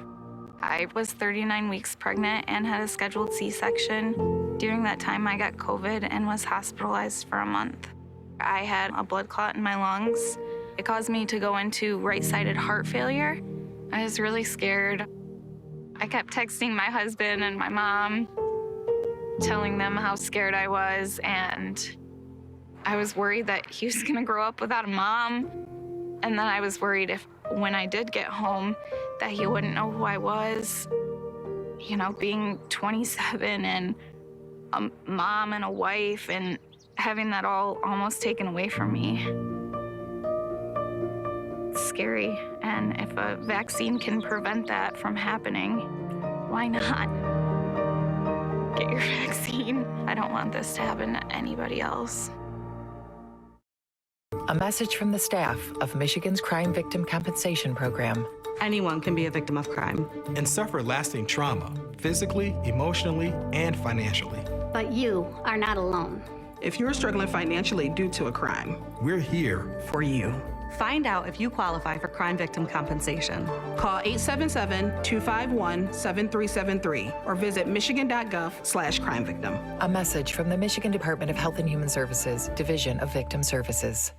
I was 39 weeks pregnant and had a scheduled C-section. During that time, I got COVID and was hospitalized for a month. I had a blood clot in my lungs. It caused me to go into right-sided heart failure. I was really scared. I kept texting my husband and my mom, telling them how scared I was, and I was worried that he was gonna grow up without a mom. And then I was worried if, when I did get home, that he wouldn't know who I was. You know, being 27 and a mom and a wife and having that all almost taken away from me. It's scary, and if a vaccine can prevent that from happening, why not? Get your vaccine. I don't want this to happen to anybody else. A message from the staff of Michigan's Crime Victim Compensation Program. Anyone can be a victim of crime and suffer lasting trauma, physically, emotionally, and financially. But you are not alone. If you're struggling financially due to a crime, we're here for you. Find out if you qualify for crime victim compensation. Call 877-251-7373 or visit michigan.gov/crime-victim. A message from the Michigan Department of Health and Human Services, Division of Victim Services.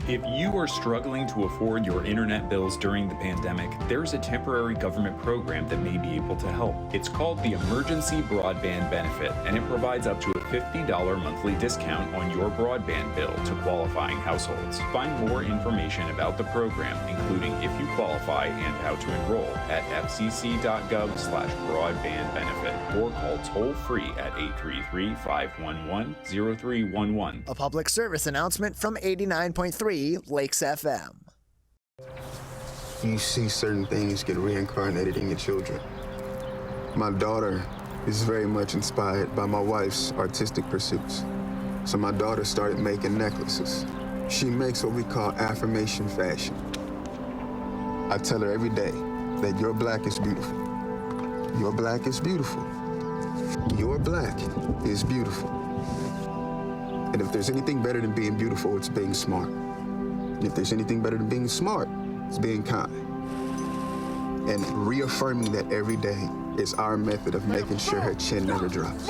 If you are struggling to afford your internet bills during the pandemic, there's a temporary government program that may be able to help. It's called the Emergency Broadband Benefit, and it provides up to a $50 monthly discount on your broadband bill to qualifying households. Find more information about the program, including if you qualify and how to enroll, at fcc.gov/broadbandbenefit or call toll-free at 833-511-0311. A public service announcement from 89.3 Lakes FM. You see certain things get reincarnated in your children. My daughter is very much inspired by my wife's artistic pursuits. So my daughter started making necklaces. She makes what we call affirmation fashion. I tell her every day that your black is beautiful. Your black is beautiful. Your black is beautiful. And if there's anything better than being beautiful, it's being smart. If there's anything better than being smart, it's being kind. And reaffirming that every day is our method of making sure her chin never drops.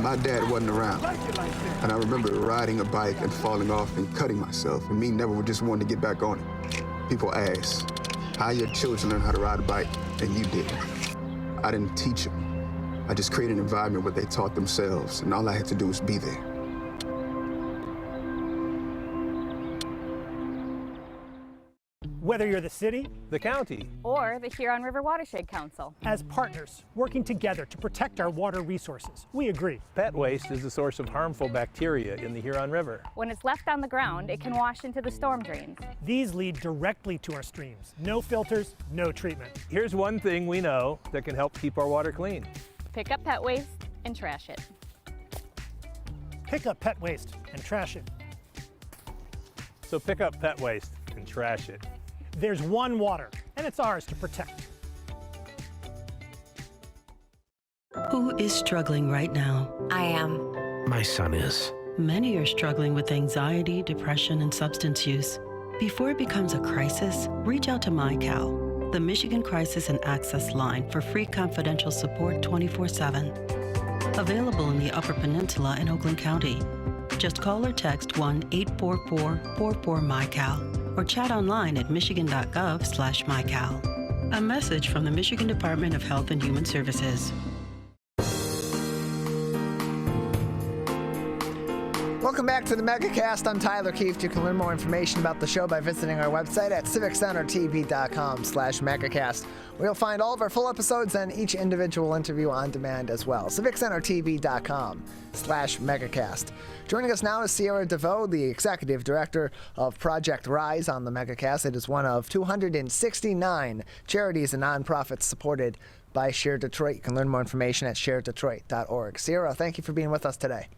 My dad wasn't around, and I remember riding a bike and falling off and cutting myself, and me never just wanting to get back on it. People ask, how your children learn how to ride a bike, and you didn't. I didn't teach them. I just created an environment where they taught themselves, and all I had to do was be there. Whether you're the city, the county, or the Huron River Watershed Council. As partners working together to protect our water resources, we agree. Pet waste is the source of harmful bacteria in the Huron River. When it's left on the ground, it can wash into the storm drains. These lead directly to our streams. No filters, no treatment. Here's one thing we know that can help keep our water clean. Pick up pet waste and trash it. Pick up pet waste and trash it. So pick up pet waste and trash it. There's one water, and it's ours to protect. Who is struggling right now? I am. My son is. Many are struggling with anxiety, depression, and substance use. Before it becomes a crisis, reach out to MyCal, the Michigan Crisis and Access Line for free confidential support 24/7. Available in the Upper Peninsula and Oakland County. Just call or text 1-844-44-MyCal or chat online at michigan.gov/MyCal. A message from the Michigan Department of Health and Human Services. Welcome back to the Megacast. I'm Tyler Keefe. You can learn more information about the show by visiting our website at civiccentertv.com/megacast, where you'll find all of our full episodes and each individual interview on demand as well. civiccentertv.com/megacast. Joining us now is Sierra DeVoe, the Executive Director of Project Rise on the Megacast. It is one of 269 charities and nonprofits supported by Share Detroit. You can learn more information at sharedetroit.org. Sierra, thank you for being with us today.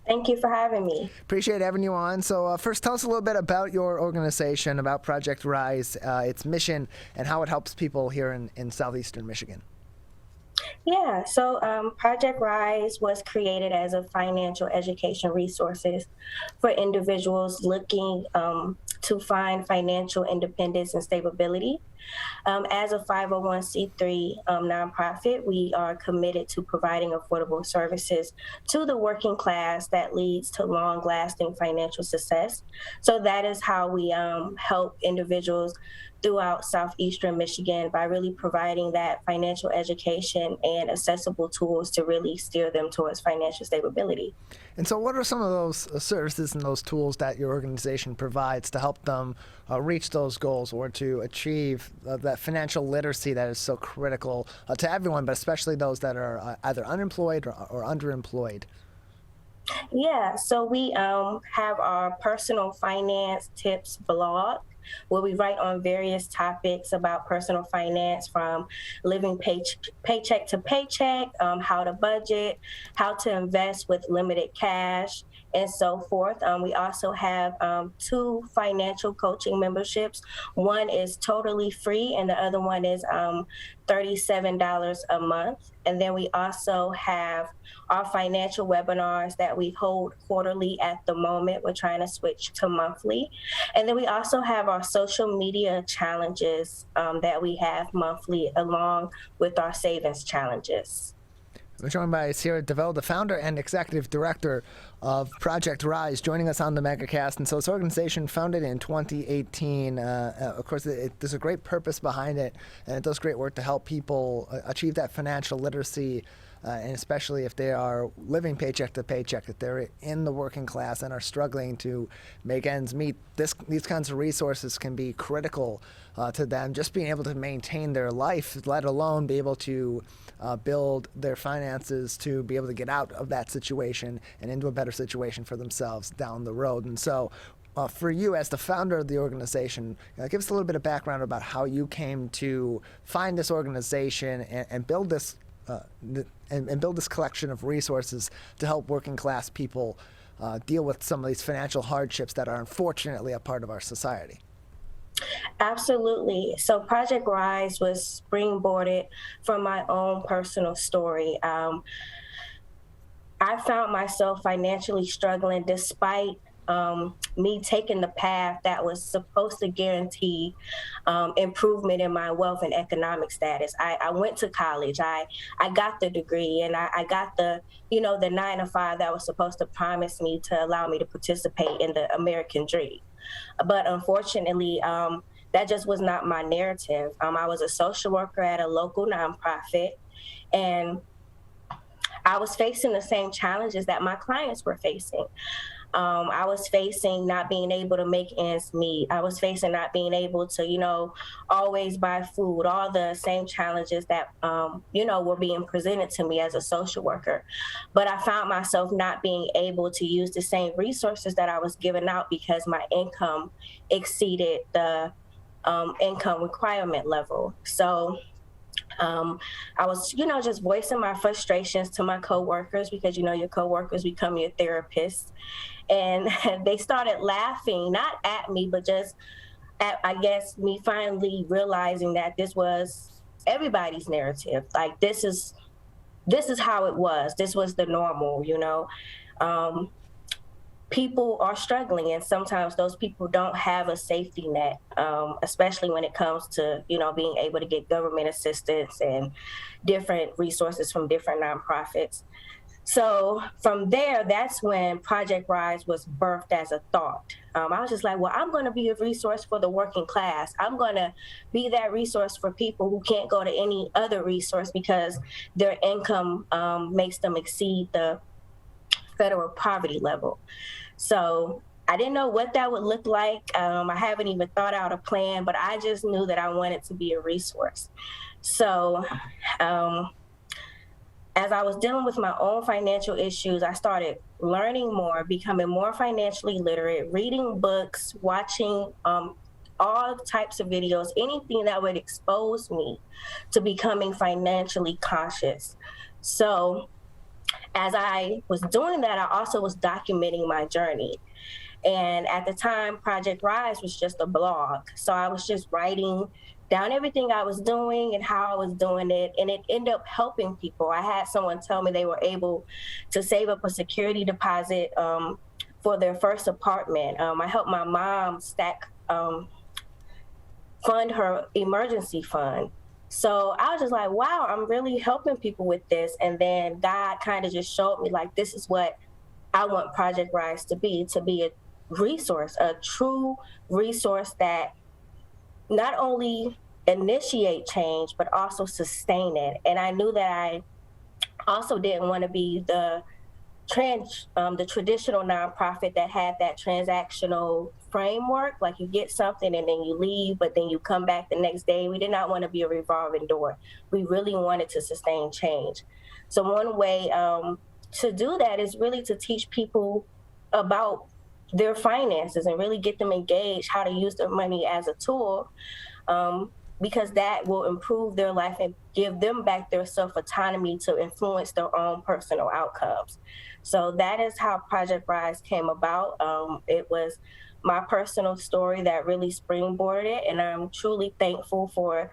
Thank you for having me. Appreciate having you on. So first, tell us a little bit about your organization, about Project Rise, its mission, and how it helps people here in southeastern Michigan. Yeah, so Project Rise was created as a financial education resources for individuals looking to find financial independence and stability. As a 501c3 nonprofit, we are committed to providing affordable services to the working class that leads to long-lasting financial success. So that is how we help individuals throughout southeastern Michigan by really providing that financial education and accessible tools to really steer them towards financial stability. And so what are some of those services and those tools that your organization provides to help them reach those goals or to achieve that financial literacy that is so critical to everyone, but especially those that are either unemployed or underemployed? Yeah, so we have our personal finance tips blog, where we write on various topics about personal finance, from living paycheck to paycheck, how to budget, how to invest with limited cash, and so forth. We also have 2 financial coaching memberships. One is totally free, and the other one is $37 a month. And then we also have our financial webinars that we hold quarterly at the moment. We're trying to switch to monthly. And then we also have our social media challenges that we have monthly, along with our savings challenges. We're joined by Sierra DeVille, the founder and executive director of Project Rise, joining us on the Megacast. And so this organization, founded in 2018, of course, there's a great purpose behind it, and it does great work to help people achieve that financial literacy, and especially if they are living paycheck to paycheck, if they're in the working class and are struggling to make ends meet. These kinds of resources can be critical to them, just being able to maintain their life, let alone be able to build their finances to be able to get out of that situation and into a better situation for themselves down the road. And so for you, as the founder of the organization, give us a little bit of background about how you came to find this organization and build this and build this collection of resources to help working class people deal with some of these financial hardships that are unfortunately a part of our society. Absolutely. So Project Rise was springboarded from my own personal story. I found myself financially struggling despite me taking the path that was supposed to guarantee improvement in my wealth and economic status. I went to college. I got the degree, and I got the 9-to-5 that was supposed to promise me to allow me to participate in the American dream. But unfortunately, that just was not my narrative. I was a social worker at a local nonprofit, and I was facing the same challenges that my clients were facing. I was facing not being able to make ends meet. I was facing not being able to, always buy food, all the same challenges that, were being presented to me as a social worker. But I found myself not being able to use the same resources that I was giving out because my income exceeded the income requirement level. So I was, just voicing my frustrations to my coworkers, because, your coworkers become your therapists. And they started laughing, not at me, but just at, I guess, me finally realizing that this was everybody's narrative. Like, this is how it was. This was the normal, People are struggling, and sometimes those people don't have a safety net, especially when it comes to, being able to get government assistance and different resources from different nonprofits. So from there, that's when Project Rise was birthed as a thought. I was just like, well, I'm going to be a resource for the working class. I'm going to be that resource for people who can't go to any other resource because their income makes them exceed the federal poverty level. So I didn't know what that would look like. I haven't even thought out a plan, but I just knew that I wanted to be a resource. So as I was dealing with my own financial issues, I started learning more, becoming more financially literate, reading books, watching all types of videos, anything that would expose me to becoming financially conscious. So as I was doing that, I also was documenting my journey. And at the time, Project Rise was just a blog. So I was just writing down everything I was doing and how I was doing it. And it ended up helping people. I had someone tell me they were able to save up a security deposit for their first apartment. I helped my mom fund her emergency fund. So I was just like, wow, I'm really helping people with this. And then God kind of just showed me, like, this is what I want Project Rise to be a resource, a true resource that not only initiate change, but also sustain it. And I knew that I also didn't want to be the traditional nonprofit that had that transactional framework, like you get something and then you leave, but then you come back the next day. We did not want to be a revolving door. We really wanted to sustain change. So one way to do that is really to teach people about their finances and really get them engaged, how to use their money as a tool, because that will improve their life and give them back their self-autonomy to influence their own personal outcomes. So that is how Project Rise came about. It was my personal story that really springboarded it, and I'm truly thankful for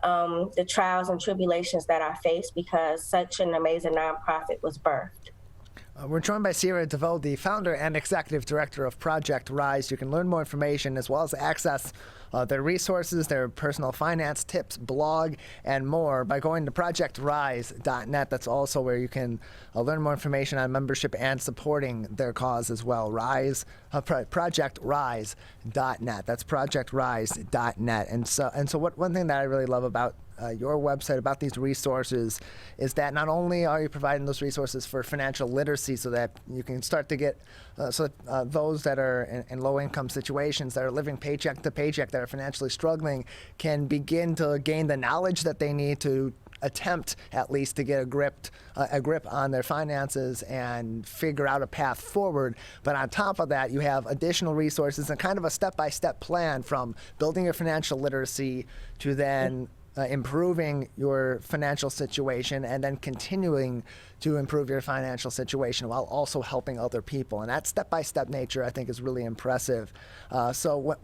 the trials and tribulations that I faced because such an amazing nonprofit was birthed. We're joined by Sierra DeVoe, the founder and executive director of Project Rise. You can learn more information as well as access their resources, their personal finance tips, blog, and more by going to projectrise.net. That's also where you can learn more information on membership and supporting their cause as well. Projectrise.net. That's projectrise.net. And so one thing that I really love about your website, about these resources, is that not only are you providing those resources for financial literacy so that you can start to get those that are in low-income situations, that are living paycheck to paycheck, that are financially struggling, can begin to gain the knowledge that they need to attempt at least to get a grip on their finances and figure out a path forward. But on top of that, you have additional resources and kind of a step-by-step plan from building your financial literacy to then improving your financial situation and then continuing to improve your financial situation while also helping other people. And that step-by-step nature, I think, is really impressive. So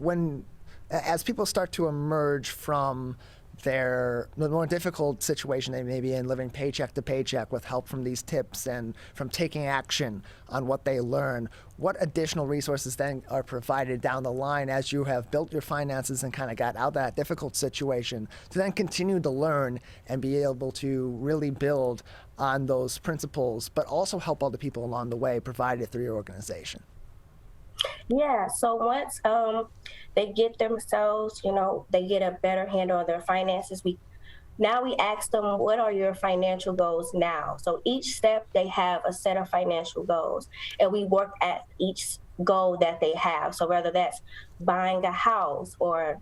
as people start to emerge from the more difficult situation they may be in, living paycheck to paycheck, with help from these tips and from taking action on what they learn, what additional resources then are provided down the line as you have built your finances and kind of got out of that difficult situation to then continue to learn and be able to really build on those principles, but also help other people along the way, provided through your organization? Yeah, so once they get themselves, they get a better handle on their finances, we ask them, what are your financial goals now? So each step, they have a set of financial goals, and we work at each goal that they have. So whether that's buying a house or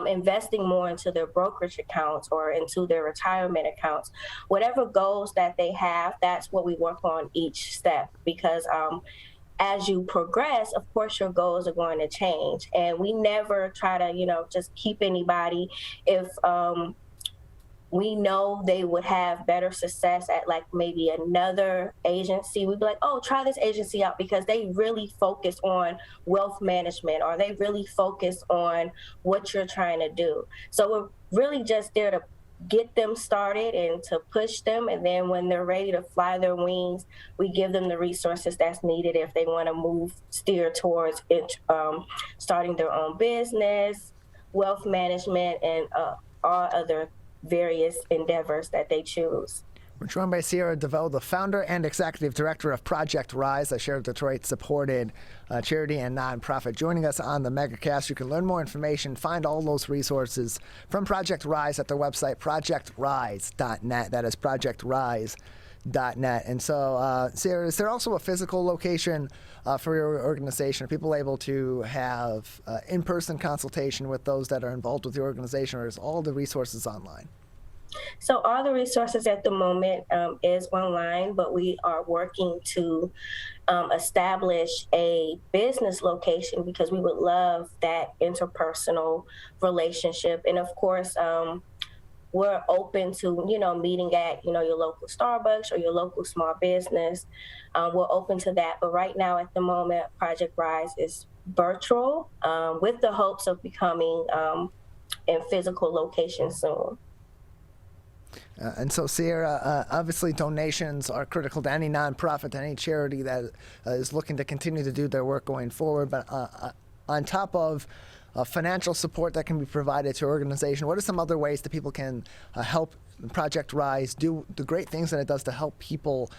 investing more into their brokerage accounts or into their retirement accounts, whatever goals that they have, that's what we work on each step, because as you progress, of course, your goals are going to change. And we never try to, just keep anybody. If we know they would have better success at like maybe another agency, we'd be like, oh, try this agency out because they really focus on wealth management, or they really focus on what you're trying to do. So we're really just there to get them started and to push them, and then when they're ready to fly their wings, we give them the resources that's needed if they want to steer towards it, starting their own business, wealth management, and all other various endeavors that they choose. We're joined by Sierra DeVoe, the founder and executive director of Project Rise, a Sheriff Detroit-supported charity and nonprofit. Joining us on the Megacast, you can learn more information, find all those resources from Project Rise at their website, projectrise.net. That is projectrise.net. And so, Sierra, is there also a physical location for your organization? Are people able to have in-person consultation with those that are involved with the organization, or is all the resources online? So all the resources at the moment is online, but we are working to establish a business location because we would love that interpersonal relationship. And of course, we're open to, meeting at, your local Starbucks or your local small business. We're open to that. But right now, at the moment, Project Rise is virtual with the hopes of becoming in physical location soon. And so, Sierra, obviously donations are critical to any nonprofit, to any charity that is looking to continue to do their work going forward. But on top of financial support that can be provided to your organization, what are some other ways that people can help Project Rise do the great things that it does to help people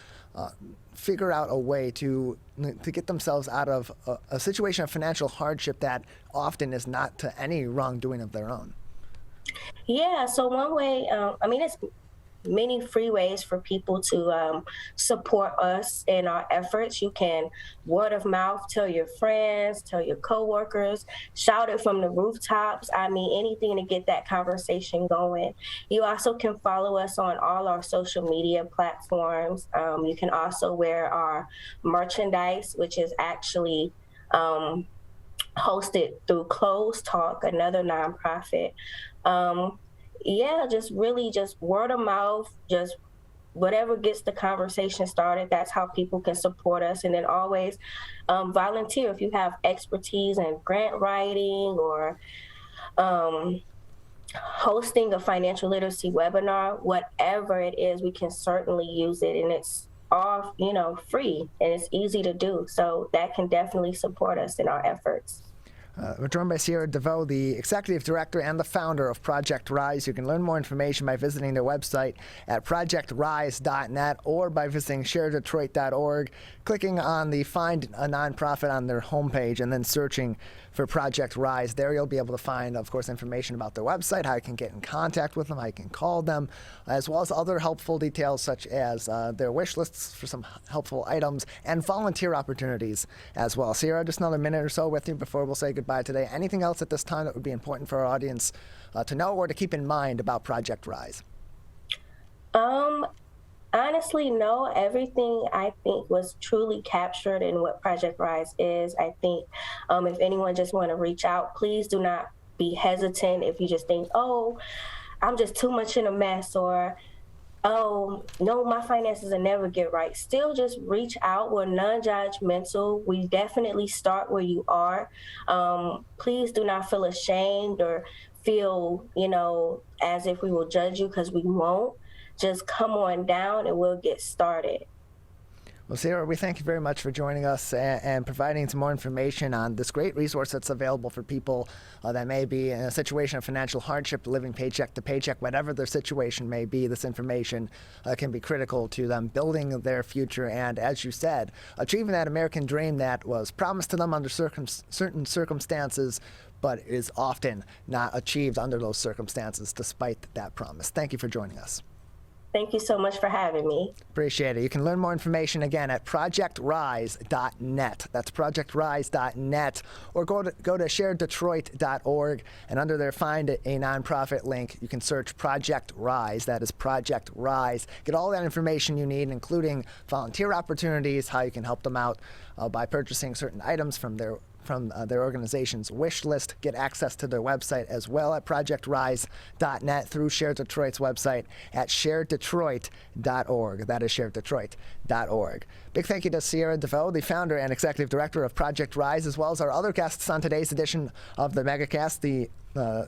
figure out a way to get themselves out of a situation of financial hardship that often is not to any wrongdoing of their own? Yeah, so one way, it's many free ways for people to support us in our efforts. You can word of mouth, tell your friends, tell your coworkers, shout it from the rooftops. Anything to get that conversation going. You also can follow us on all our social media platforms. You can also wear our merchandise, which is actually hosted through Closed Talk, another nonprofit. Just word of mouth, just whatever gets the conversation started. That's how people can support us. And then always volunteer if you have expertise in grant writing or hosting a financial literacy webinar, whatever it is, we can certainly use it. And it's all, free and it's easy to do. So that can definitely support us in our efforts. We're joined by Sierra DeVoe, the executive director and the founder of Project Rise. You can learn more information by visiting their website at projectrise.net or by visiting sharedetroit.org, clicking on the Find a Nonprofit on their homepage, and then searching for Project Rise. There you'll be able to find, of course, information about their website, how you can get in contact with them, how you can call them, as well as other helpful details such as their wish lists for some helpful items and volunteer opportunities as well. Sierra, just another minute or so with you before we'll say goodbye today. Anything else at this time that would be important for our audience to know or to keep in mind about Project Rise? Honestly, no. Everything I think was truly captured in what Project Rise is. I think if anyone just want to reach out, please do not be hesitant. If you just think, oh, I'm just too much in a mess, or oh, no, my finances will never get right. Still just reach out. We're non-judgmental. We definitely start where you are. Please do not feel ashamed or feel, as if we will judge you, because we won't. Just come on down and we'll get started. Well, Sierra, we thank you very much for joining us and providing some more information on this great resource that's available for people that may be in a situation of financial hardship, living paycheck to paycheck, whatever their situation may be. This information can be critical to them building their future and, as you said, achieving that American dream that was promised to them under certain circumstances, but is often not achieved under those circumstances despite that promise. Thank you for joining us. Thank you so much for having me. Appreciate it. You can learn more information again at projectrise.net. That's projectrise.net, or go to sharedetroit.org, and under there find a nonprofit link. You can search Project Rise. That is Project Rise. Get all that information you need, including volunteer opportunities, how you can help them out by purchasing certain items from their organization's wish list. Get access to their website as well at projectrise.net through Share Detroit's website at sharedetroit.org. That is sharedetroit.org. Big thank you to Sierra DeVoe, the founder and executive director of Project Rise, as well as our other guests on today's edition of the Megacast, the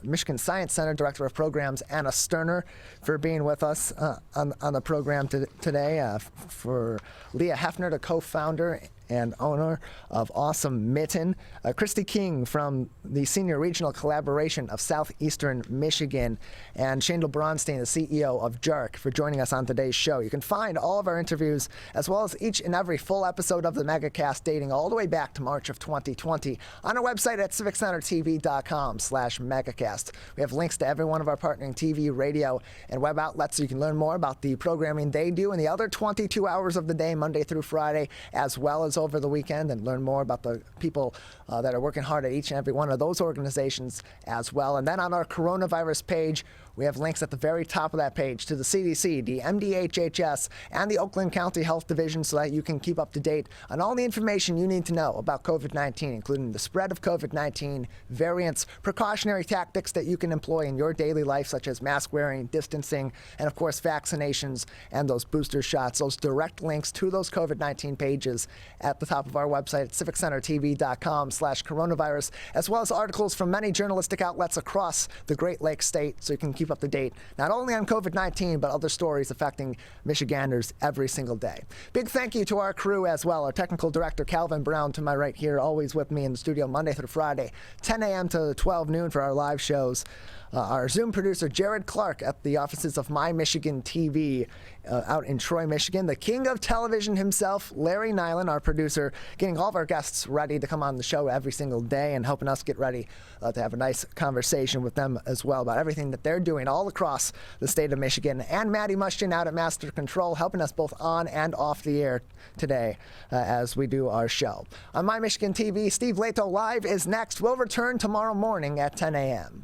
Michigan Science Center Director of Programs, Anna Sterner, for being with us on the program today. For Leah Heffner, the co-founder and owner of Awesome Mitten. Christy King from the Senior Regional Collaboration of Southeastern Michigan, and Shaindle Braunstein, the CEO of JARC, for joining us on today's show. You can find all of our interviews, as well as each and every full episode of the Megacast dating all the way back to March of 2020, on our website at civiccentertv.com/Megacast. We have links to every one of our partnering TV, radio, and web outlets, so you can learn more about the programming they do in the other 22 hours of the day, Monday through Friday, as well as over the weekend, and learn more about the people that are working hard at each and every one of those organizations as well. And then on our coronavirus page, We have links at the very top of that page to the CDC, the MDHHS, and the Oakland County Health Division so that you can keep up to date on all the information you need to know about COVID-19, including the spread of COVID-19, variants, precautionary tactics that you can employ in your daily life, such as mask wearing, distancing, and of course vaccinations and those booster shots. Those direct links to those COVID-19 pages at the top of our website at civiccentertv.com/coronavirus, as well as articles from many journalistic outlets across the Great Lakes state, so you can keep up to date not only on COVID-19 but other stories affecting Michiganders every single day. Big thank you to our crew as well. Our technical director Calvin Brown to my right here, always with me in the studio Monday through Friday, 10 a.m. to 12 noon for our live shows. Our Zoom producer Jared Clark at the offices of My Michigan TV out in Troy, Michigan. The king of television himself, Larry Nyland, our producer, getting all of our guests ready to come on the show every single day and helping us get ready to have a nice conversation with them as well about everything that they're doing all across the state of Michigan. And Maddie Mushkin out at Master Control, helping us both on and off the air today as we do our show. On My Michigan TV, Steve Leto Live is next. We'll return tomorrow morning at 10 a.m.